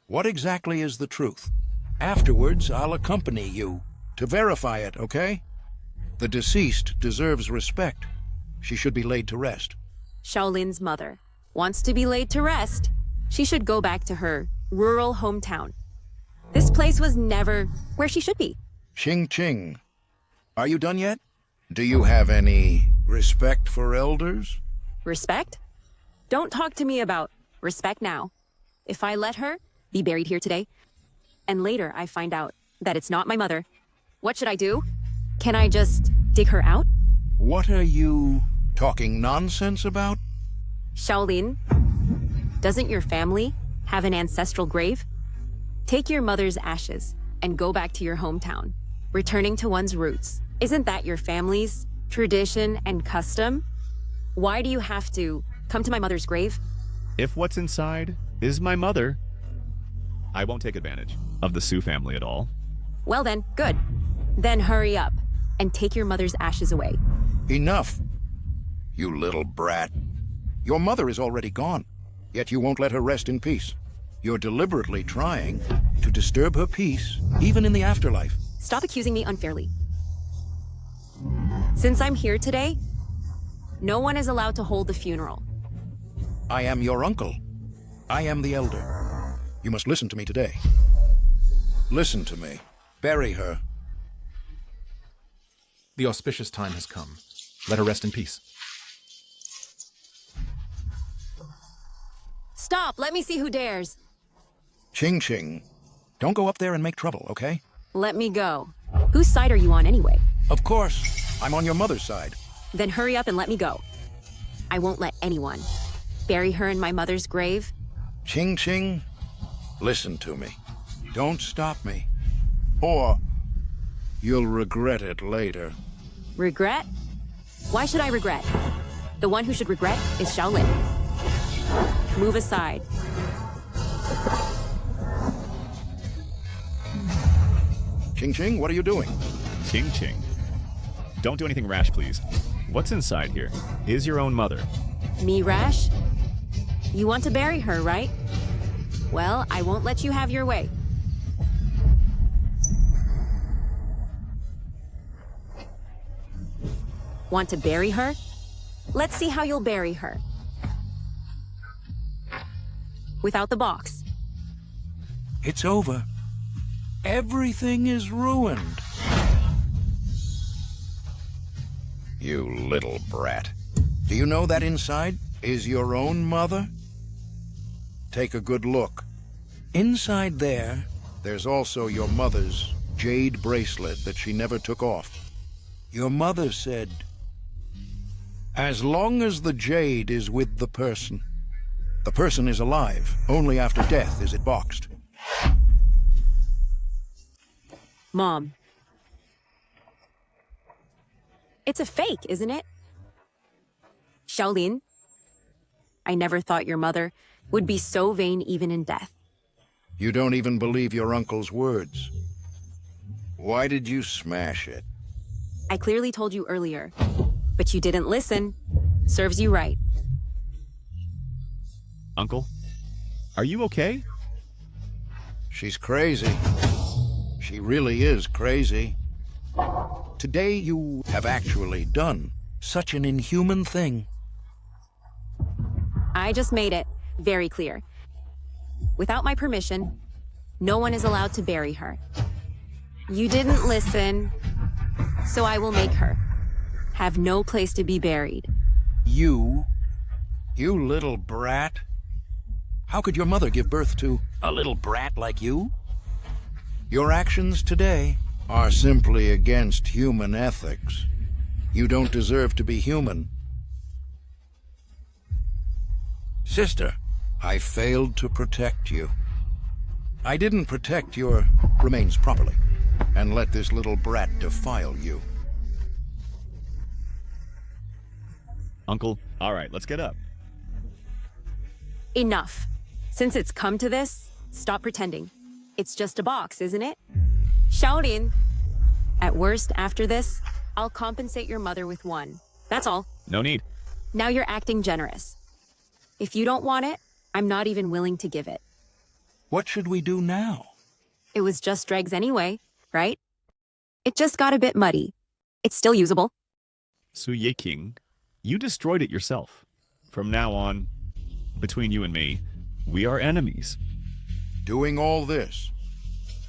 what exactly is the truth? Afterwards, I'll accompany you to verify it, okay? The deceased deserves respect. She should be laid to rest. Shaolin's mother wants to be laid to rest. She should go back to her rural hometown. This place was never where she should be. Ching Ching, are you done yet? Do you have any respect for elders? Respect? Don't talk to me about respect now. If I let her be buried here today, and later I find out that it's not my mother, what should I do? Can I just dig her out? What are you talking nonsense about? Shaolin, doesn't your family have an ancestral grave? Take your mother's ashes and go back to your hometown. Returning to one's roots. Isn't that your family's tradition and custom? Why do you have to come to my mother's grave? If what's inside is my mother, I won't take advantage of the Su family at all. Well then, good. Then hurry up and take your mother's ashes away. Enough, you little brat. Your mother is already gone, yet you won't let her rest in peace. You're deliberately trying to disturb her peace, even in the afterlife. Stop accusing me unfairly. Since I'm here today, no one is allowed to hold the funeral. I am your uncle. I am the elder. You must listen to me today. Listen to me. Bury her. The auspicious time has come. Let her rest in peace. Stop! Let me see who dares. Ching Ching, don't go up there and make trouble, okay? Let me go. Whose side are you on anyway? Of course. I'm on your mother's side. Then hurry up and let me go. I won't let anyone bury her in my mother's grave. Ching Ching, listen to me. Don't stop me. Or you'll regret it later. Regret? Why should I regret? The one who should regret is Shaolin. Move aside. Ching Ching, what are you doing? Ching Ching. Don't do anything rash, please. What's inside here is your own mother. Me rash? You want to bury her, right? Well, I won't let you have your way. Want to bury her? Let's see how you'll bury her. Without the box. It's over. Everything is ruined. You little brat. Do you know that inside is your own mother? Take a good look. Inside there, there's also your mother's jade bracelet that she never took off. Your mother said, as long as the jade is with the person is alive. Only after death is it boxed. Mom. It's a fake, isn't it? Shaolin, I never thought your mother would be so vain even in death. You don't even believe your uncle's words. Why did you smash it? I clearly told you earlier, but you didn't listen. Serves you right. Uncle, are you okay? She's crazy. She really is crazy. Today you have actually done such an inhuman thing. I just made it very clear. Without my permission, no one is allowed to bury her. You didn't listen, so I will make her have no place to be buried. You little brat. How could your mother give birth to a little brat like you? Your actions today are simply against human ethics. You don't deserve to be human. Sister, I failed to protect you. I didn't protect your remains properly and let this little brat defile you. Uncle, all right, let's get up. Enough. Since it's come to this, stop pretending. It's just a box, isn't it? Shaolin. At worst, after this, I'll compensate your mother with one. That's all. No need. Now you're acting generous. If you don't want it, I'm not even willing to give it. What should we do now? It was just dregs anyway, right? It just got a bit muddy. It's still usable. Su Yeking, you destroyed it yourself. From now on, between you and me, we are enemies. Doing all this,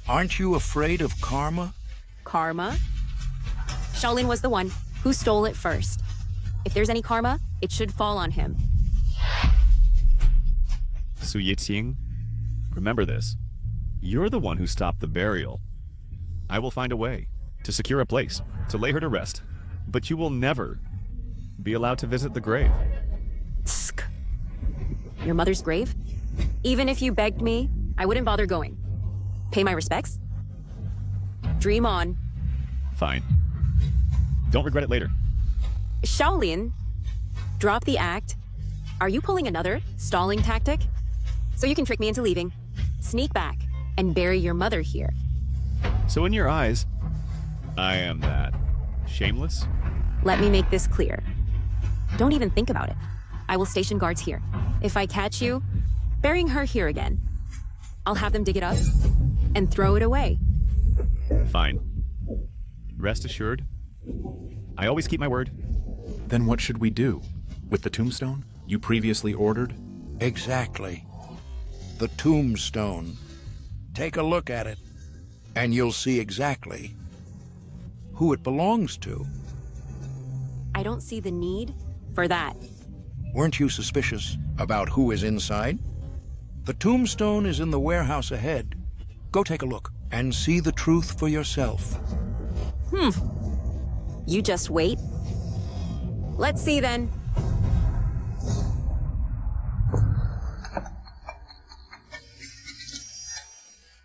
aren't you afraid of karma? Karma? Shaolin was the one who stole it first. If there's any karma, it should fall on him. Su Yiting, remember this. You're the one who stopped the burial. I will find a way to secure a place to lay her to rest, but you will never be allowed to visit the grave. Tsk. Your mother's grave? Even if you begged me, I wouldn't bother going. Pay my respects? Dream on. Fine. Don't regret it later. Shaolin, drop the act. Are you pulling another stalling tactic? So you can trick me into leaving, sneak back, and bury your mother here. So in your eyes, I am that shameless? Let me make this clear. Don't even think about it. I will station guards here. If I catch you, burying her here again, I'll have them dig it up and throw it away. Fine. Rest assured, I always keep my word. Then what should we do? With the tombstone you previously ordered? Exactly. The tombstone. Take a look at it, and you'll see exactly who it belongs to. I don't see the need for that. Weren't you suspicious about who is inside? The tombstone is in the warehouse ahead. Go take a look and see the truth for yourself. You just wait. Let's see then.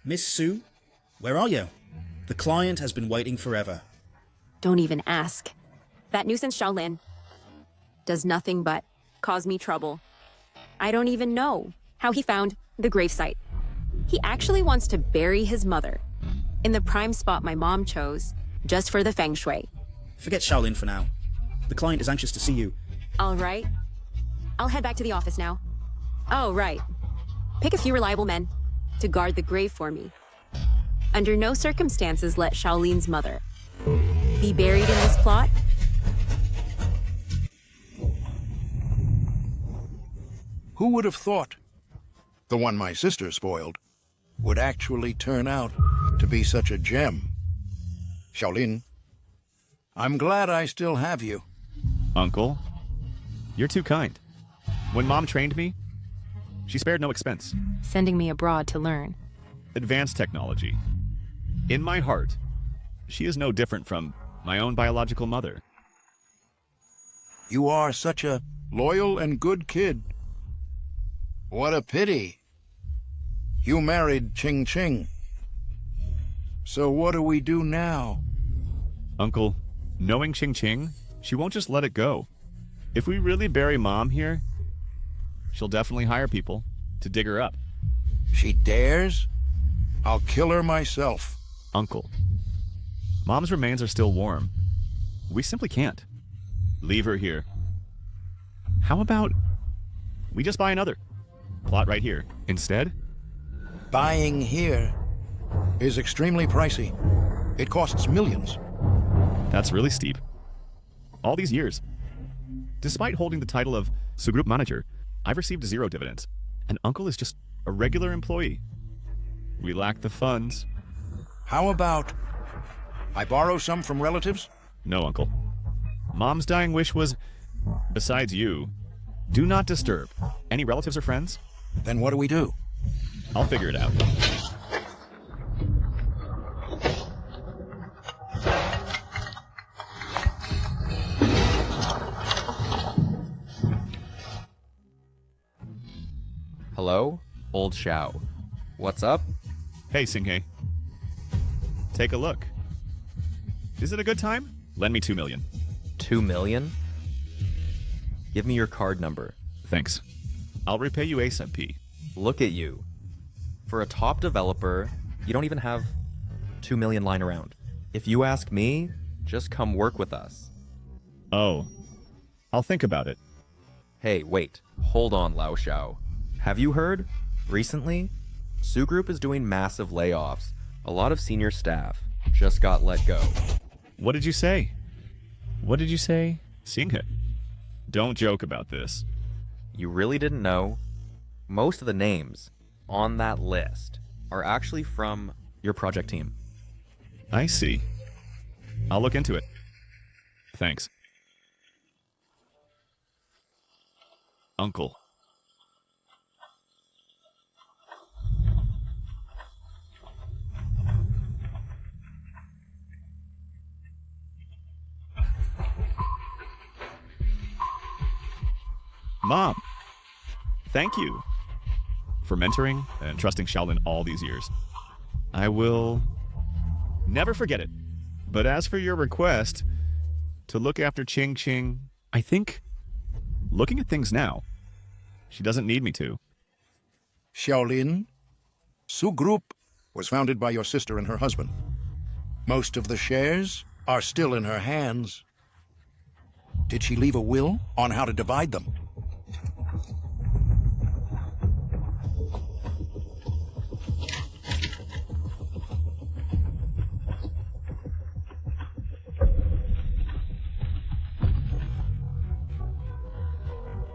Miss Sue, where are you? The client has been waiting forever. Don't even ask. That nuisance Shaolin does nothing but cause me trouble. I don't even know how he found the gravesite. He actually wants to bury his mother in the prime spot my mom chose just for the feng shui. Forget Shaolin for now. The client is anxious to see you. All right. I'll head back to the office now. Oh, right. Pick a few reliable men to guard the grave for me. Under no circumstances let Shaolin's mother be buried in this plot Who would have thought the one my sister spoiled would actually turn out to be such a gem? Shaolin, I'm glad I still have you. Uncle, you're too kind. When Mom trained me, she spared no expense. Sending me abroad to learn. Advanced technology. In my heart, she is no different from my own biological mother. You are such a loyal and good kid. What a pity. You married Ching Ching. So what do we do now? Uncle, knowing Ching Ching, she won't just let it go. If we really bury Mom here, she'll definitely hire people to dig her up. She dares? I'll kill her myself. Uncle, Mom's remains are still warm. We simply can't leave her here. How about we just buy another plot right here instead? Buying here is extremely pricey. It costs millions. That's really steep. All these years, despite holding the title of Sugroup manager, I've received 0 dividends, and Uncle is just a regular employee. We lack the funds. How about I borrow some from relatives? No, Uncle. Mom's dying wish was, besides you, do not disturb any relatives or friends. Then what do we do? I'll figure it out. Hello? Old Xiao. What's up? Hey, Singhe. Take a look. Is it a good time? Lend me 2 million. 2 million? Give me your card number. Thanks. I'll repay you ASAP, P. Look at you. For a top developer, you don't even have 2 million lying around. If you ask me, just come work with us. Oh. I'll think about it. Hey, wait. Hold on, Lao Xiao. Have you heard? Recently, Su Group is doing massive layoffs. A lot of senior staff just got let go. What did you say? What did you say? Singhe. Don't joke about this. You really didn't know? Most of the names on that list are actually from your project team. I see. I'll look into it. Thanks. Uncle. Mom, thank you for mentoring and trusting Shaolin all these years. I will never forget it. But as for your request to look after Ching Ching, I think, looking at things now, she doesn't need me to. Shaolin, Su Group was founded by your sister and her husband. Most of the shares are still in her hands. Did she leave a will on how to divide them?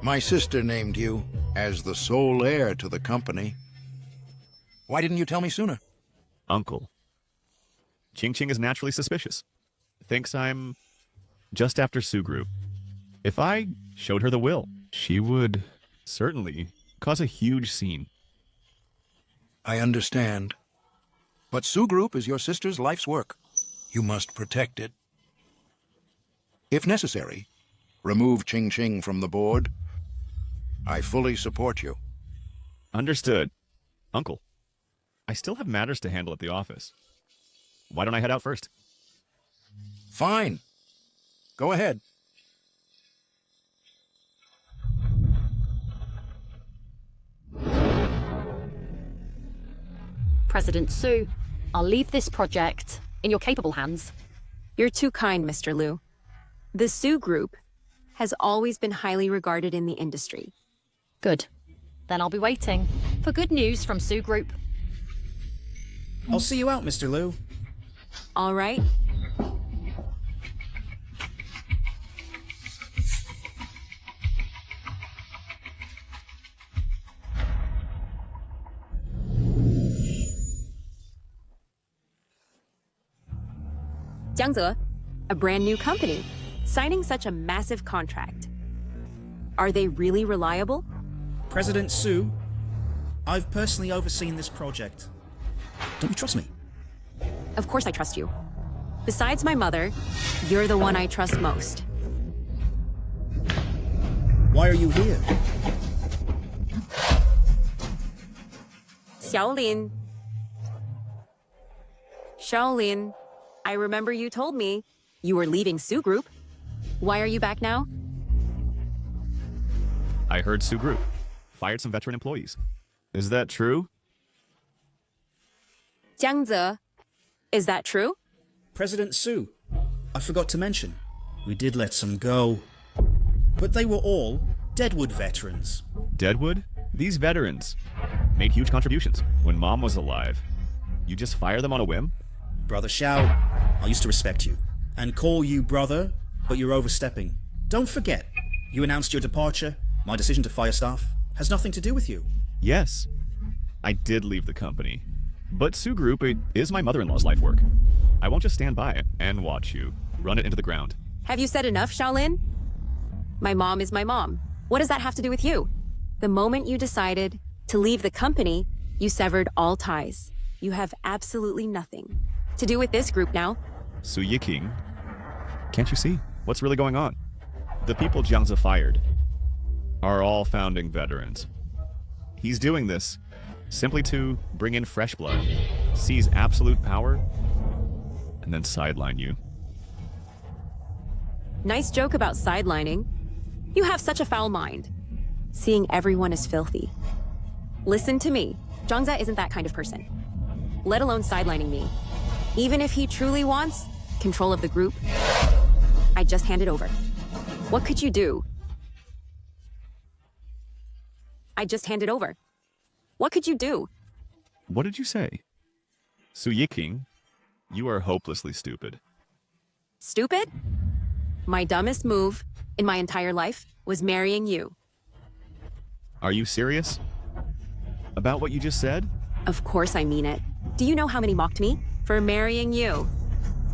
My sister named you as the sole heir to the company. Why didn't you tell me sooner? Uncle. Ching Ching is naturally suspicious. Thinks I'm just after Su Group. If I showed her the will, she would certainly cause a huge scene. I understand. But Su Group is your sister's life's work. You must protect it. If necessary, remove Ching Ching from the board. I fully support you. Understood. Uncle, I still have matters to handle at the office. Why don't I head out first? Fine. Go ahead. President Su, I'll leave this project in your capable hands. You're too kind, Mr. Liu. The Su Group has always been highly regarded in the industry. Good. Then I'll be waiting for good news from Su Group. I'll see you out, Mr. Liu. All right. Jiangze, a brand new company, signing such a massive contract. Are they really reliable? President Su, I've personally overseen this project. Don't you trust me? Of course I trust you. Besides my mother, you're the one I trust most. Why are you here? Xiaolin. Xiaolin, I remember you told me you were leaving Su Group. Why are you back now? I heard Su Group fired some veteran employees. Is that true? Jiangze, is that true? President Su, I forgot to mention, we did let some go. But they were all Deadwood veterans. Deadwood? These veterans made huge contributions when Mom was alive. You just fire them on a whim? Brother Xiao, I used to respect you and call you brother, but you're overstepping. Don't forget, you announced your departure. My decision to fire staff has nothing to do with you. Yes, I did leave the company. But Su Group is my mother-in-law's life work. I won't just stand by and watch you run it into the ground. Have you said enough, Xiaolin? My mom is my mom. What does that have to do with you? The moment you decided to leave the company, you severed all ties. You have absolutely nothing to do with this group now. Su Yiking, can't you see what's really going on? The people Jiangze fired are all founding veterans. He's doing this simply to bring in fresh blood, seize absolute power, and then sideline you. Nice joke about sidelining. You have such a foul mind. Seeing everyone as filthy. Listen to me. Jiangze isn't that kind of person. Let alone sidelining me. Even if he truly wants control of the group, I just hand it over. What could you do? I just hand it over. What could you do? What did you say? Su Yiking, you are hopelessly stupid. Stupid? My dumbest move in my entire life was marrying you. Are you serious about what you just said? Of course I mean it. Do you know how many mocked me for marrying you?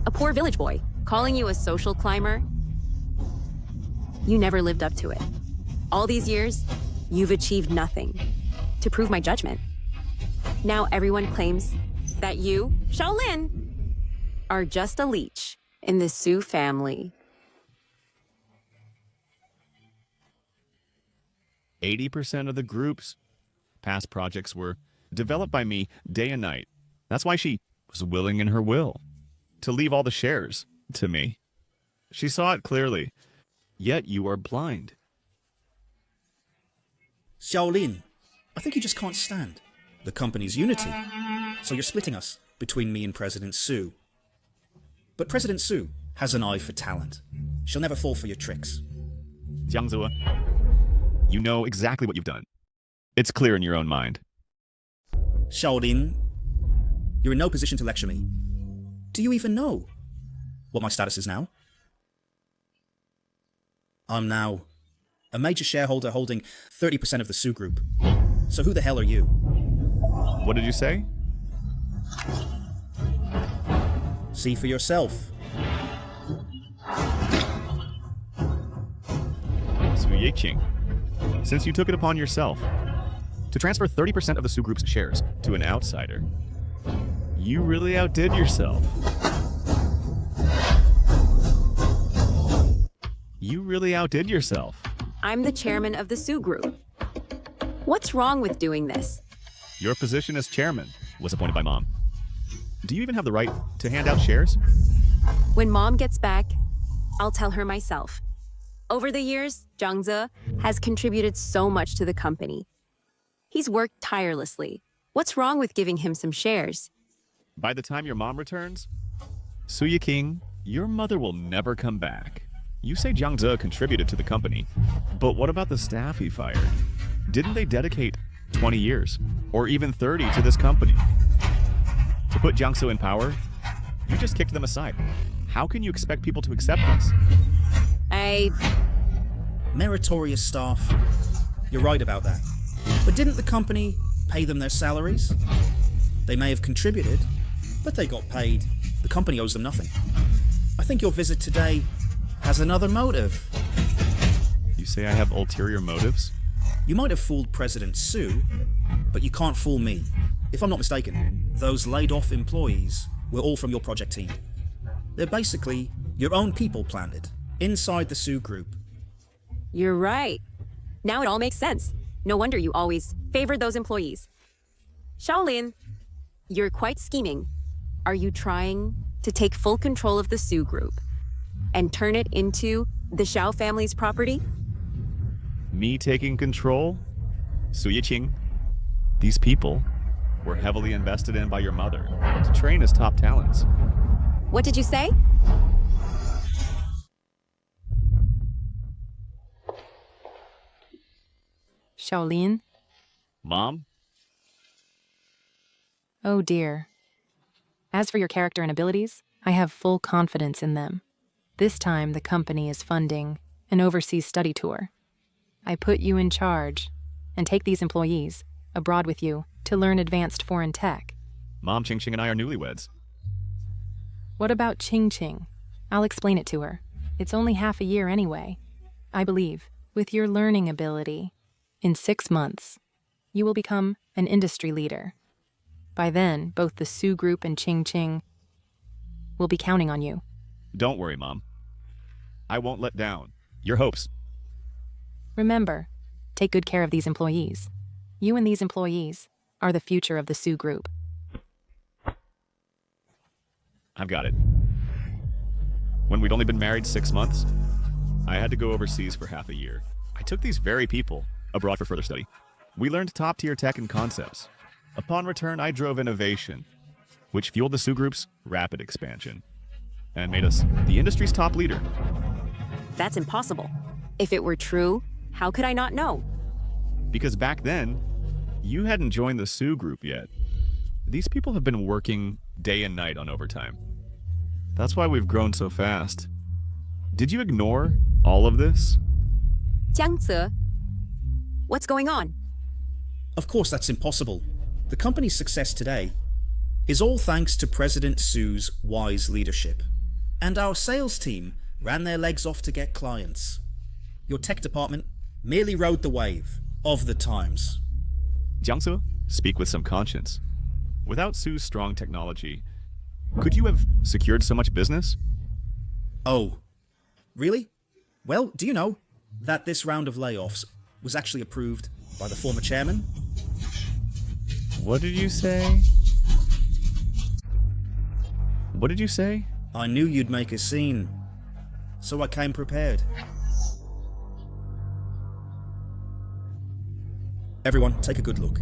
A poor village boy, calling you a social climber. You never lived up to it. All these years, you've achieved nothing to prove my judgment. Now everyone claims that you, Xiaolin, are just a leech in the Su family. 80% of the group's past projects were developed by me day and night. That's why she was willing in her will to leave all the shares to me. She saw it clearly, yet you are blind. Xiaolin, I think you just can't stand the company's unity. So you're splitting us between me and President Su. But President Su has an eye for talent. She'll never fall for your tricks. Jiangze, you know exactly what you've done. It's clear in your own mind. Xiaolin, you're in no position to lecture me. Do you even know what my status is now? I'm now a major shareholder holding 30% of the Su Group. So who the hell are you? What did you say? See for yourself. Su Yiking, since you took it upon yourself to transfer 30% of the Su Group's shares to an outsider, you really outdid yourself. You really outdid yourself. I'm the chairman of the Su Group. What's wrong with doing this? Your position as chairman was appointed by Mom. Do you even have the right to hand out shares? When Mom gets back, I'll tell her myself. Over the years, Jiangze has contributed so much to the company. He's worked tirelessly. What's wrong with giving him some shares? By the time your mom returns, Su Yiking, your mother will never come back. You say Jiangze contributed to the company, but what about the staff he fired? Didn't they dedicate 20 years, or even 30 to this company? To put Jiangsu in power, you just kicked them aside. How can you expect people to accept this? Meritorious staff. You're right about that. But didn't the company pay them their salaries? They may have contributed, but they got paid. The company owes them nothing. think your visit today has another motive. You say I have ulterior motives? You might have fooled President Sue, but you can't fool me. If I'm not mistaken, those laid-off employees were all from your project team. They're basically your own people planted inside the Sue group. You're right. Now it all makes sense. No wonder you always favored those employees. Shaolin, you're quite scheming. Are you trying to take full control of the Sue group and turn it into the Xiao family's property? Me taking control? Su Yiqing, these people were heavily invested in by your mother to train as top talents. What did you say? Shaolin? Mom? Oh dear. As for your character and abilities, I have full confidence in them. This time, the company is funding an overseas study tour. I put you in charge and take these employees abroad with you to learn advanced foreign tech. Mom, Ching Ching and I are newlyweds. What about Ching Ching? I'll explain it to her. It's only half a year anyway. I believe, with your learning ability, in 6 months, you will become an industry leader. By then, both the Sue Group and Ching Ching will be counting on you. Don't worry, Mom. I won't let down your hopes. Remember, take good care of these employees. You and these employees are the future of the Sue Group. I've got it. When we'd only been married 6 months, I had to go overseas for half a year. I took these very people abroad for further study. We learned top-tier tech and concepts. Upon return, I drove innovation, which fueled the Sue Group's rapid expansion and made us the industry's top leader. That's impossible. If it were true, how could I not know? Because back then, you hadn't joined the Sue Group yet. These people have been working day and night on overtime. That's why we've grown so fast. Did you ignore all of this? Jiangze, what's going on? Of course, that's impossible. The company's success today is all thanks to President Sue's wise leadership. And our sales team ran their legs off to get clients. Your tech department merely rode the wave of the times. Jiangsu, speak with some conscience. Without Sue's strong technology, could you have secured so much business? Oh, really? Well, do you know that this round of layoffs was actually approved by the former chairman? What did you say? What did you say? I knew you'd make a scene, so I came prepared. Everyone, take a good look.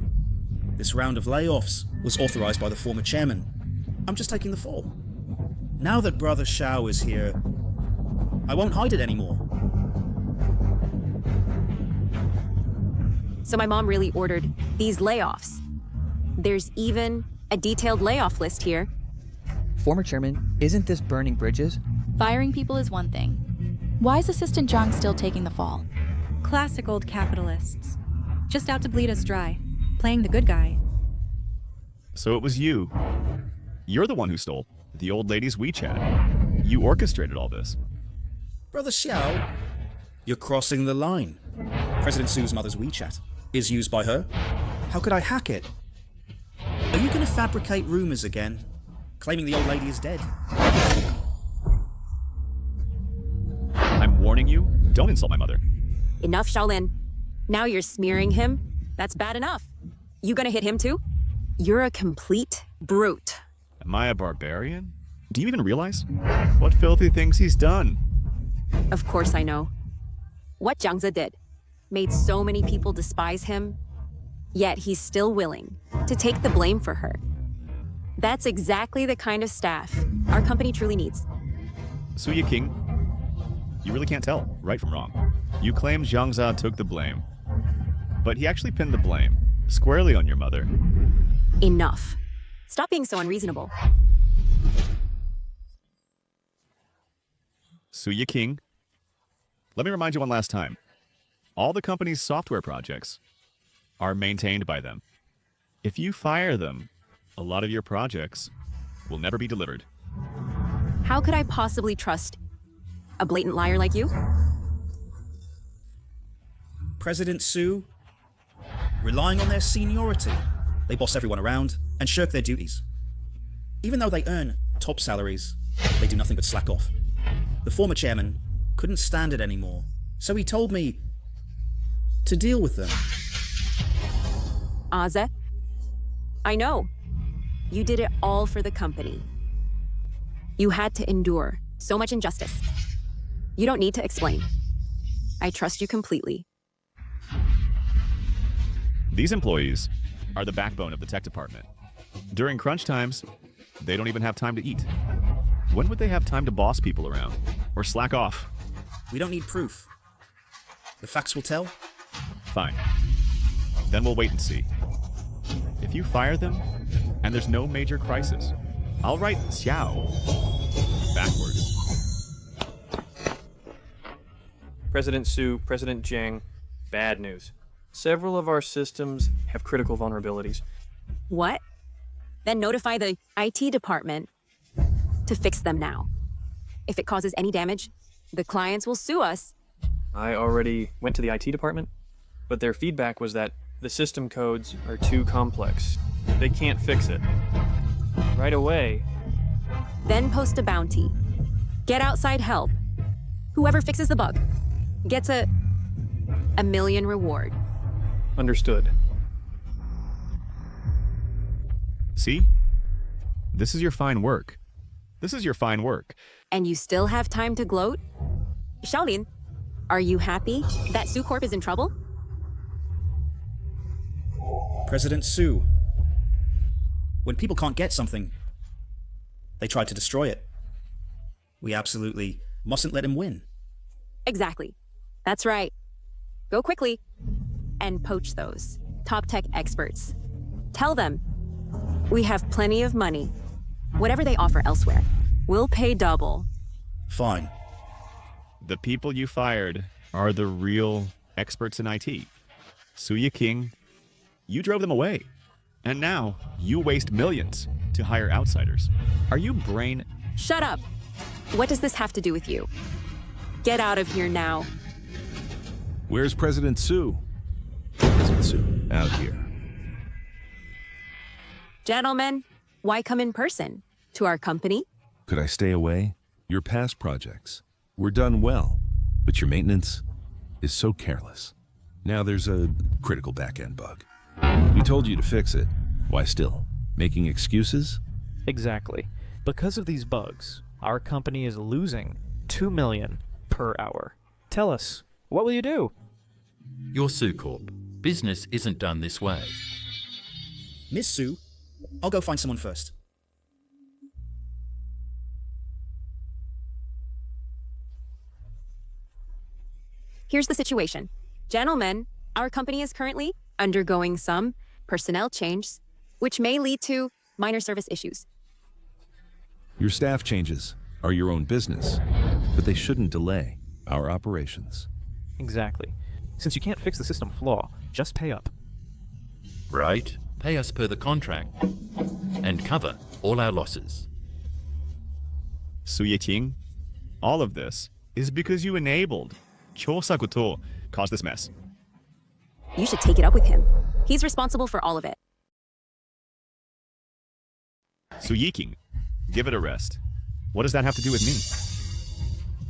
This round of layoffs was authorized by the former chairman. I'm just taking the fall. Now that Brother Xiao is here, I won't hide it anymore. So my mom really ordered these layoffs. There's even a detailed layoff list here. Former chairman, isn't this burning bridges? Firing people is one thing. Why is Assistant Zhang still taking the fall? Classic old capitalists. Just out to bleed us dry. Playing the good guy. So it was you. You're the one who stole the old lady's WeChat. You orchestrated all this. Brother Xiao, you're crossing the line. President Sue's mother's WeChat is used by her. How could I hack it? Are you going to fabricate rumors again, claiming the old lady is dead? I'm warning you, don't insult my mother. Enough, Shaolin. Now you're smearing him? That's bad enough. You gonna hit him too? You're a complete brute. Am I a barbarian? Do you even realize what filthy things he's done? Of course I know. What Jiangze did made so many people despise him, yet he's still willing to take the blame for her. That's exactly the kind of staff our company truly needs. Su Yiqing, you really can't tell right from wrong. You claim Jiangze took the blame, but he actually pinned the blame squarely on your mother. Enough. Stop being so unreasonable. Su Yiqing, let me remind you one last time. All the company's software projects are maintained by them. If you fire them, a lot of your projects will never be delivered. How could I possibly trust a blatant liar like you? President Su, relying on their seniority, they boss everyone around and shirk their duties. Even though they earn top salaries, they do nothing but slack off. The former chairman couldn't stand it anymore, so he told me to deal with them. Aze, I know. You did it all for the company. You had to endure so much injustice. You don't need to explain. I trust you completely. These employees are the backbone of the tech department. During crunch times, they don't even have time to eat. When would they have time to boss people around or slack off? We don't need proof. The facts will tell. Fine. Then we'll wait and see. If you fire them, and there's no major crisis, I'll write Xiao backwards. President Su, President Jiang, bad news. Several of our systems have critical vulnerabilities. What? Then notify the IT department to fix them now. If it causes any damage, the clients will sue us. I already went to the IT department, but their feedback was that the system codes are too complex. They can't fix it. Right away. Then post a bounty. Get outside help. Whoever fixes the bug gets a million reward. Understood. See? This is your fine work. This is your fine work. And you still have time to gloat? Shaolin, are you happy that Su Corp is in trouble? President Su, when people can't get something, they try to destroy it. We absolutely mustn't let him win. Exactly. That's right. Go quickly and poach those top tech experts. Tell them we have plenty of money. Whatever they offer elsewhere, we'll pay double. Fine. The people you fired are the real experts in IT. Suya King, you drove them away. And now you waste millions to hire outsiders. Are you brain... Shut up. What does this have to do with you? Get out of here now. Where's President Su? President Su, out here. Gentlemen, why come in person? To our company? Could I stay away? Your past projects were done well, but your maintenance is so careless. Now there's a critical back-end bug. We told you to fix it. Why still? Making excuses? Exactly. Because of these bugs, our company is losing $2 million per hour. Tell us, what will you do? You're Su Corp. Business isn't done this way. Miss Su, I'll go find someone first. Here's the situation. Gentlemen, our company is currently undergoing some personnel changes, which may lead to minor service issues. Your staff changes are your own business, but they shouldn't delay our operations. Exactly. Since you can't fix the system flaw, just pay up. Right. Pay us per the contract and cover all our losses. Su Yiqing, all of this is because you enabled Chosakuto cause this mess. You should take it up with him. He's responsible for all of it. Su Yiqing, give it a rest. What does that have to do with me?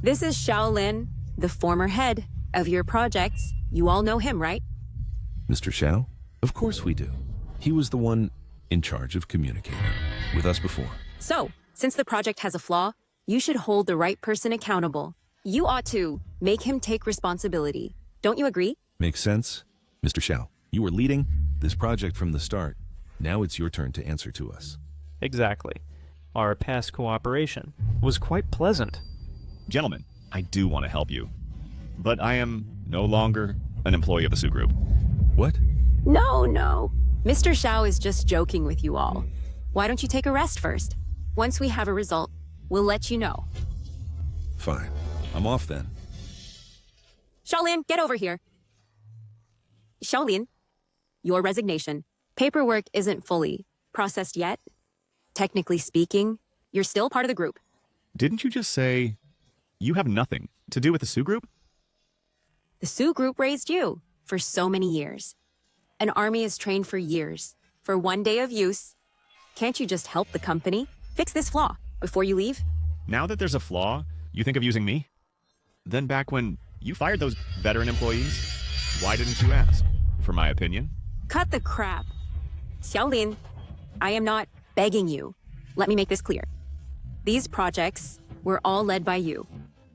This is Shaolin, the former head of your projects. You all know him, right? Mr. Xiao? Of course we do. He was the one in charge of communicating with us before. So, since the project has a flaw, you should hold the right person accountable. You ought to make him take responsibility. Don't you agree? Makes sense? Mr. Xiao, you were leading this project from the start. Now it's your turn to answer to us. Exactly. Our past cooperation was quite pleasant. Gentlemen, I do want to help you, but I am no longer an employee of the Su Group. What? No. Mr. Xiao is just joking with you all. Why don't you take a rest first? Once we have a result, we'll let you know. Fine. I'm off then. Shaolin, get over here. Shaolin, your resignation. Paperwork isn't fully processed yet. Technically speaking, you're still part of the group. Didn't you just say you have nothing to do with the Sue Group? The Sioux Group raised you for so many years. An army is trained for years. For one day of use, can't you just help the company fix this flaw before you leave? Now that there's a flaw, you think of using me? Then back when you fired those veteran employees, why didn't you ask for my opinion? Cut the crap. Xiaolin, I am not begging you. Let me make this clear. These projects were all led by you.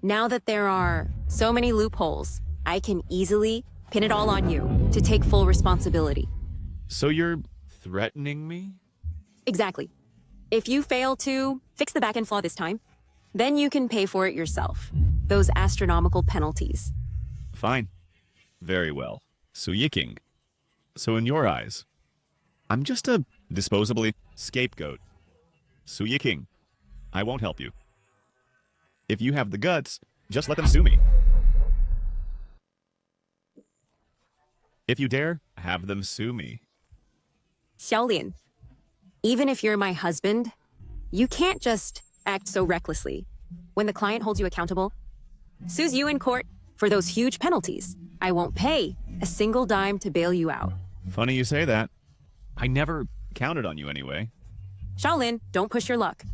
Now that there are so many loopholes, I can easily pin it all on you to take full responsibility. So you're threatening me? Exactly. If you fail to fix the back-end flaw this time, then you can pay for it yourself. Those astronomical penalties. Fine. Very well. Su Yiking. So in your eyes, I'm just a disposably scapegoat. Su Yiking, I won't help you. If you have the guts, just let them sue me. If you dare, have them sue me. Xiaolin, even if you're my husband, you can't just act so recklessly. When the client holds you accountable, sues you in court for those huge penalties, I won't pay a single dime to bail you out. Funny you say that. I never counted on you anyway. Xiaolin, don't push your luck.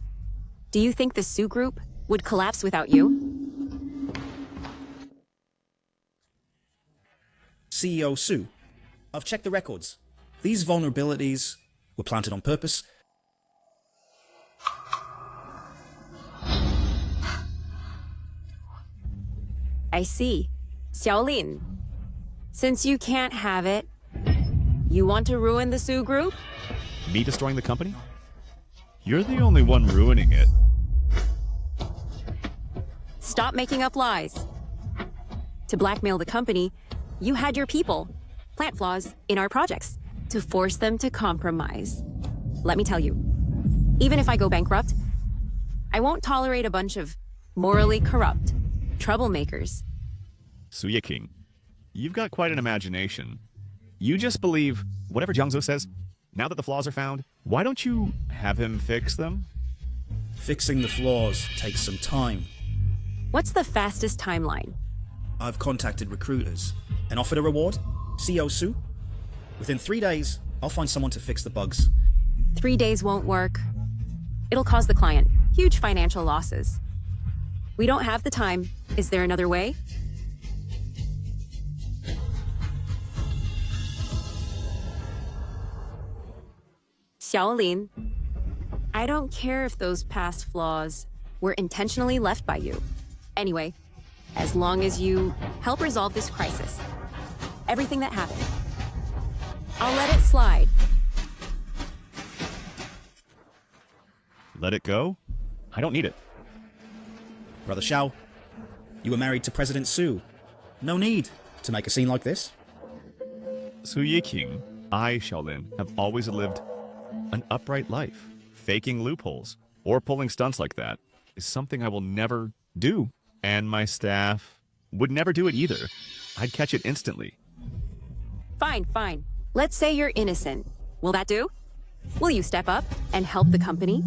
Do you think the Sioux Group would collapse without you? CEO Sue, I've checked the records. These vulnerabilities were planted on purpose. I see. Xiaolin, since you can't have it, you want to ruin the Sioux Group? Me destroying the company? You're the only one ruining it. Stop making up lies. To blackmail the company, you had your people plant flaws in our projects to force them to compromise. Let me tell you, even if I go bankrupt, I won't tolerate a bunch of morally corrupt troublemakers. Su Yiking, you've got quite an imagination. You just believe whatever Jiangzu says. Now that the flaws are found, why don't you have him fix them? Fixing the flaws takes some time. What's the fastest timeline? I've contacted recruiters and offered a reward. CEO Sue, within 3 days, I'll find someone to fix the bugs. 3 days won't work. It'll cause the client huge financial losses. We don't have the time. Is there another way? Xiaolin, I don't care if those past flaws were intentionally left by you. Anyway, as long as you help resolve this crisis, everything that happened, I'll let it slide. Let it go? I don't need it. Brother Xiao, you were married to President Sue. No need to make a scene like this. Su Yiking, I, Xiaolin, have always lived an upright life. Faking loopholes or pulling stunts like that is something I will never do. And my staff would never do it either. I'd catch it instantly. Fine, fine. Let's say you're innocent. Will that do? Will you step up and help the company?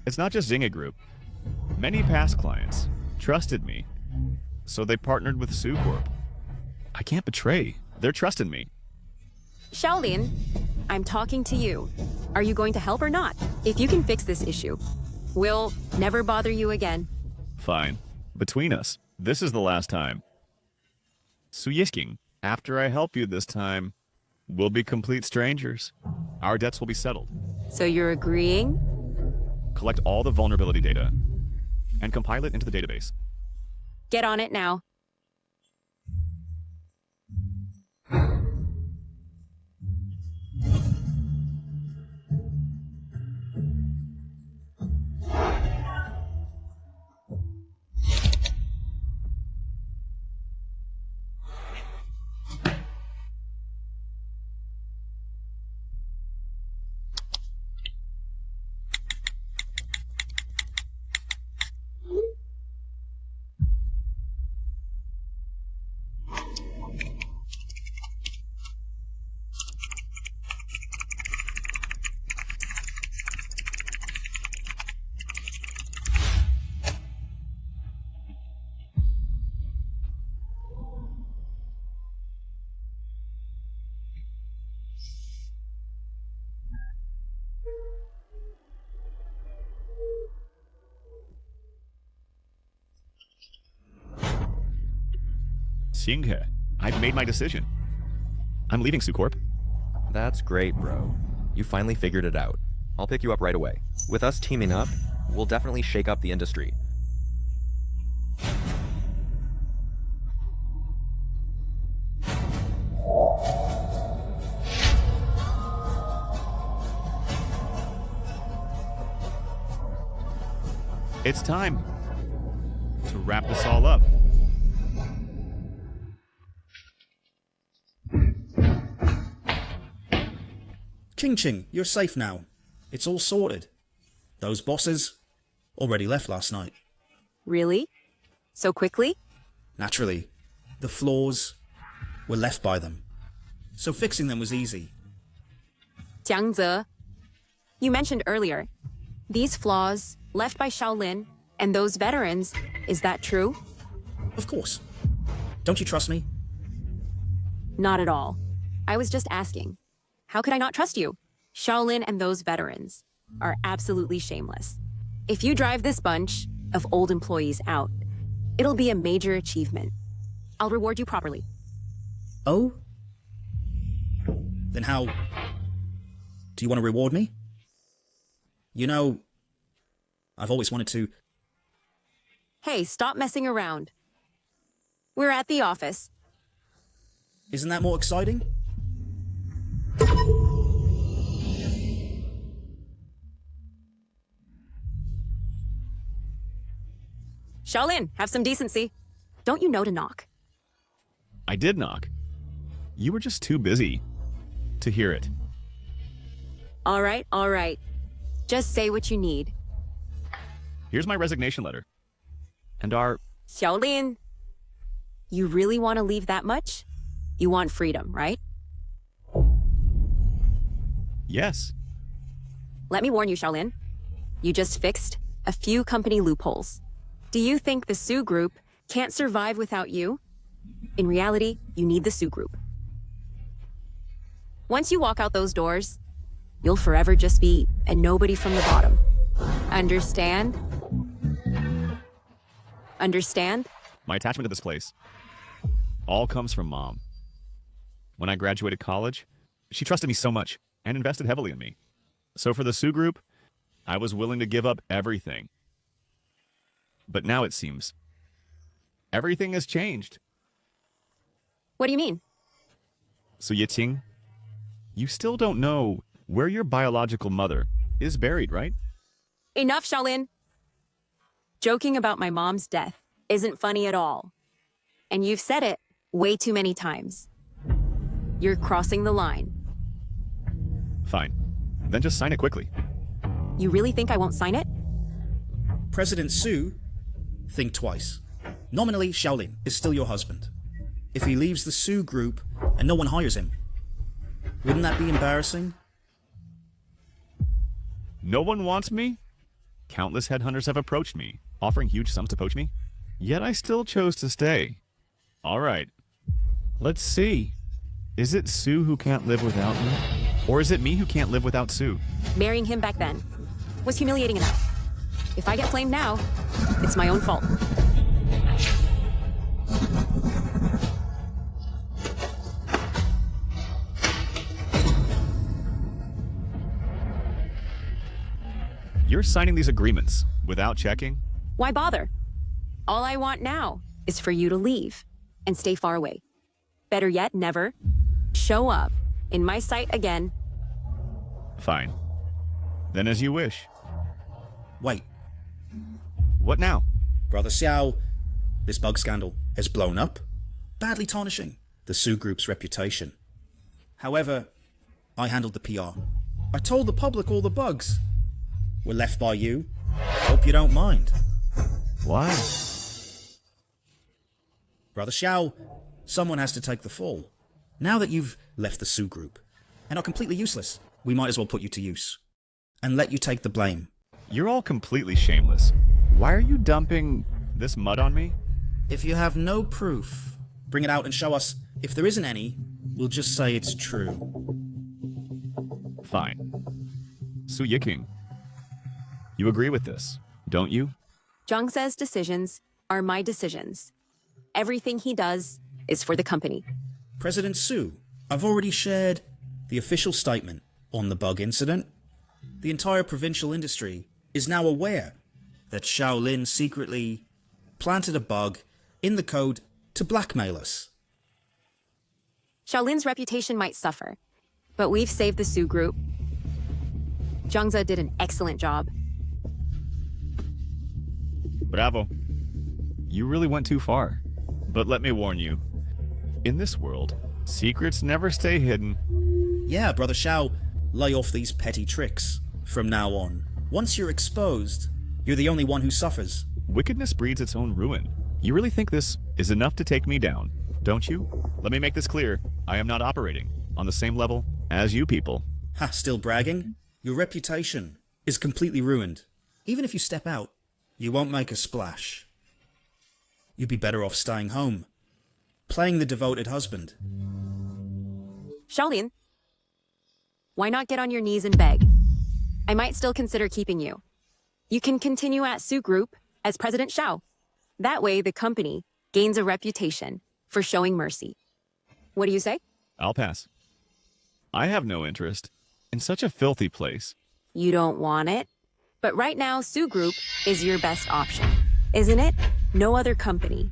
It's not just Zynga Group. Many past clients trusted me, so they partnered with Sue Corp. I can't betray. They're trusting me. Xiaolin, I'm talking to you. Are you going to help or not? If you can fix this issue, we'll never bother you again. Fine. Between us, this is the last time. Su Yiking, after I help you this time, we'll be complete strangers. Our debts will be settled. So you're agreeing? Collect all the vulnerability data and compile it into the database. Get on it now. Xinghe, I've made my decision. I'm leaving Sucorp. That's great, bro. You finally figured it out. I'll pick you up right away. With us teaming up, we'll definitely shake up the industry. It's time to wrap this all up. Ching, you're safe now. It's all sorted. Those bosses already left last night. Really? So quickly? Naturally. The flaws were left by them. So fixing them was easy. Jiangze, you mentioned earlier, these flaws left by Shaolin and those veterans, is that true? Of course. Don't you trust me? Not at all. I was just asking. How could I not trust you? Shaolin and those veterans are absolutely shameless. If you drive this bunch of old employees out, it'll be a major achievement. I'll reward you properly. Oh? Then how do you want to reward me? You know, I've always wanted to... Hey, stop messing around. We're at the office. Isn't that more exciting? Shaolin, have some decency. Don't you know to knock? I did knock. You were just too busy to hear it. All right. Just say what you need. Here's my resignation letter. And our... Shaolin, you really want to leave that much? You want freedom, right? Yes. Let me warn you, Shaolin. You just fixed a few company loopholes. Do you think the Su Group can't survive without you? In reality, you need the Su Group. Once you walk out those doors, you'll forever just be a nobody from the bottom. Understand? Understand? My attachment to this place all comes from Mom. When I graduated college, she trusted me so much and invested heavily in me. So for the Su Group, I was willing to give up everything. But now it seems everything has changed. What do you mean? So Yiting, you still don't know where your biological mother is buried, right? Enough, Shaolin. Joking about my mom's death isn't funny at all. And you've said it way too many times. You're crossing the line. Fine. Then just sign it quickly. You really think I won't sign it? President Su, think twice. Nominally, Shaolin is still your husband. If he leaves the Su Group and no one hires him, wouldn't that be embarrassing? No one wants me? Countless headhunters have approached me, offering huge sums to poach me. Yet I still chose to stay. All right. Let's see. Is it Su who can't live without me? Or is it me who can't live without Su? Marrying him back then was humiliating enough. If I get flamed now, it's my own fault. You're signing these agreements without checking? Why bother? All I want now is for you to leave and stay far away. Better yet, never show up in my sight again. Fine. Then as you wish. Wait. What now? Brother Xiao, this bug scandal has blown up, badly tarnishing the Su Group's reputation. However, I handled the PR. I told the public all the bugs were left by you. Hope you don't mind. Why? Brother Xiao, someone has to take the fall. Now that you've left the Su Group and are completely useless, we might as well put you to use and let you take the blame. You're all completely shameless. Why are you dumping this mud on me? If you have no proof, bring it out and show us. If there isn't any, we'll just say it's true. Fine. Su Yiking, you agree with this, don't you? Zhang Ze's decisions are my decisions. Everything he does is for the company. President Su, I've already shared the official statement on the bug incident. The entire provincial industry is now aware that Shaolin secretly planted a bug in the code to blackmail us. Shaolin's reputation might suffer, but we've saved the Su group. Zhangze did an excellent job. Bravo. You really went too far. But let me warn you, in this world, secrets never stay hidden. Yeah, Brother Shao, lay off these petty tricks from now on. Once you're exposed, you're the only one who suffers. Wickedness breeds its own ruin. You really think this is enough to take me down, don't you? Let me make this clear. I am not operating on the same level as you people. Ha, still bragging? Your reputation is completely ruined. Even if you step out, you won't make a splash. You'd be better off staying home, playing the devoted husband. Shaolin, why not get on your knees and beg? I might still consider keeping you. You can continue at Su Group as President Shao. That way, the company gains a reputation for showing mercy. What do you say? I'll pass. I have no interest in such a filthy place. You don't want it? But right now, Su Group is your best option, isn't it? No other company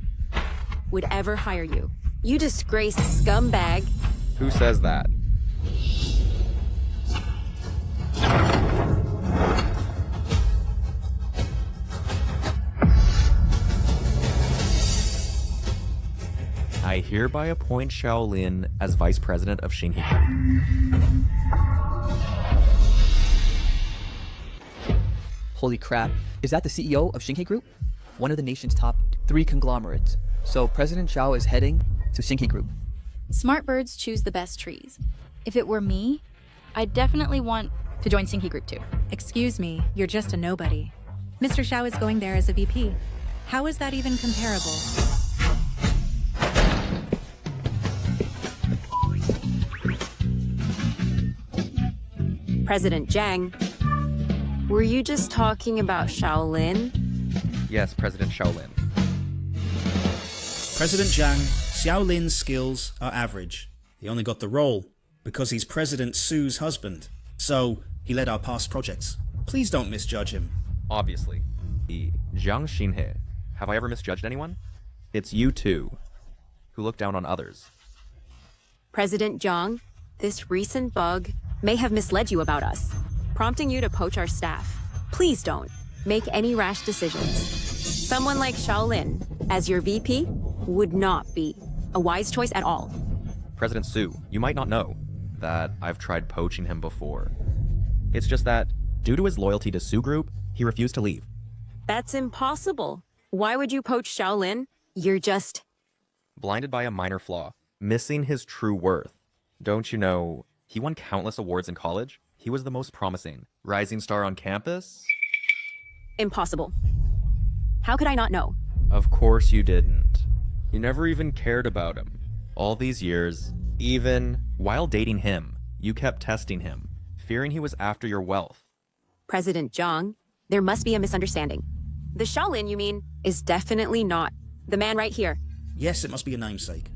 would ever hire you. You disgraced scumbag. Who says that? I hereby appoint Shaolin as Vice President of Xinhe Group. Holy crap. Is that the CEO of Xinhe Group? One of the nation's top 3 conglomerates. So President Shao is heading to Xinhe Group. Smart birds choose the best trees. If it were me, I'd definitely want to join Xinhe Group too. Excuse me, you're just a nobody. Mr. Shao is going there as a VP. How is that even comparable? President Zhang, were you just talking about Shaolin? Yes, President Shaolin. President Zhang, Xiaolin's skills are average. He only got the role because he's President Su's husband. So, he led our past projects. Please don't misjudge him. Obviously. The Zhang Xinhe. Have I ever misjudged anyone? It's you two, who look down on others. President Zhang, this recent bug may have misled you about us, prompting you to poach our staff. Please don't make any rash decisions. Someone like Shaolin as your VP would not be a wise choice at all. President Su, you might not know that I've tried poaching him before. It's just that, due to his loyalty to Su Group, he refused to leave. That's impossible. Why would you poach Shaolin? You're just... blinded by a minor flaw, missing his true worth. Don't you know, he won countless awards in college? He was the most promising rising star on campus? Impossible. How could I not know? Of course you didn't. You never even cared about him. All these years, even while dating him, you kept testing him, fearing he was after your wealth. President Zhang, there must be a misunderstanding. The Shaolin, you mean, is definitely not the man right here. Yes, it must be a namesake.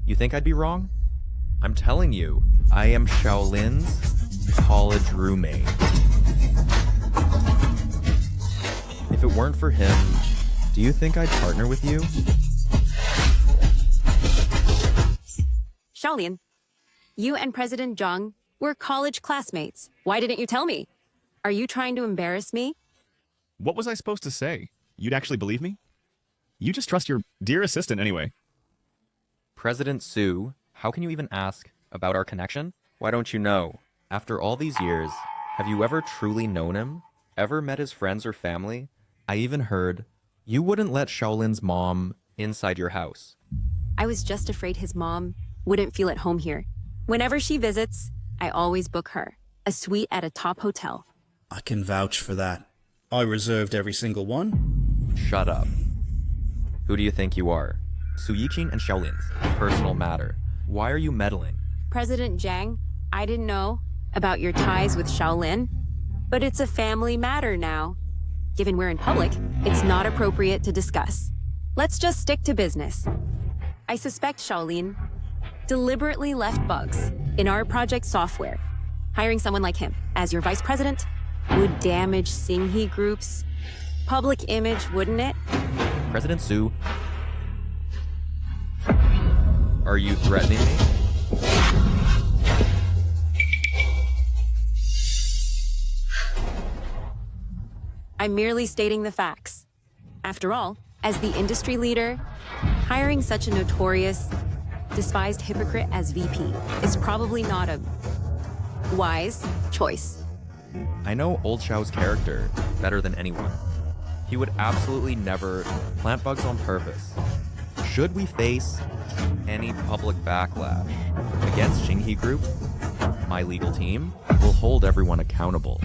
You think I'd be wrong? I'm telling you, I am Shaolin's college roommate. If it weren't for him, do you think I'd partner with you? Shaolin, you and President Zhang were college classmates. Why didn't you tell me? Are you trying to embarrass me? What was I supposed to say? You'd actually believe me? You just trust your dear assistant anyway. President Su, how can you even ask about our connection? Why don't you know? After all these years, have you ever truly known him? Ever met his friends or family? I even heard you wouldn't let Shaolin's mom inside your house. I was just afraid his mom wouldn't feel at home here. Whenever she visits, I always book her a suite at a top hotel. I can vouch for that. I reserved every single one. Shut up. Who do you think you are? Su Yiqing and Shaolin's personal matter. Why are you meddling? President Zhang, I didn't know about your ties with Shaolin, but it's a family matter now. Given we're in public, it's not appropriate to discuss. Let's just stick to business. I suspect Shaolin deliberately left bugs in our project software. Hiring someone like him as your vice president would damage Singhi Group's public image, wouldn't it? President Su, are you threatening me? I'm merely stating the facts. After all, as the industry leader, hiring such a notorious, despised hypocrite as VP is probably not a wise choice. I know Old Xiao's character better than anyone. He would absolutely never plant bugs on purpose. Should we face any public backlash against Xinghe Group, my legal team will hold everyone accountable,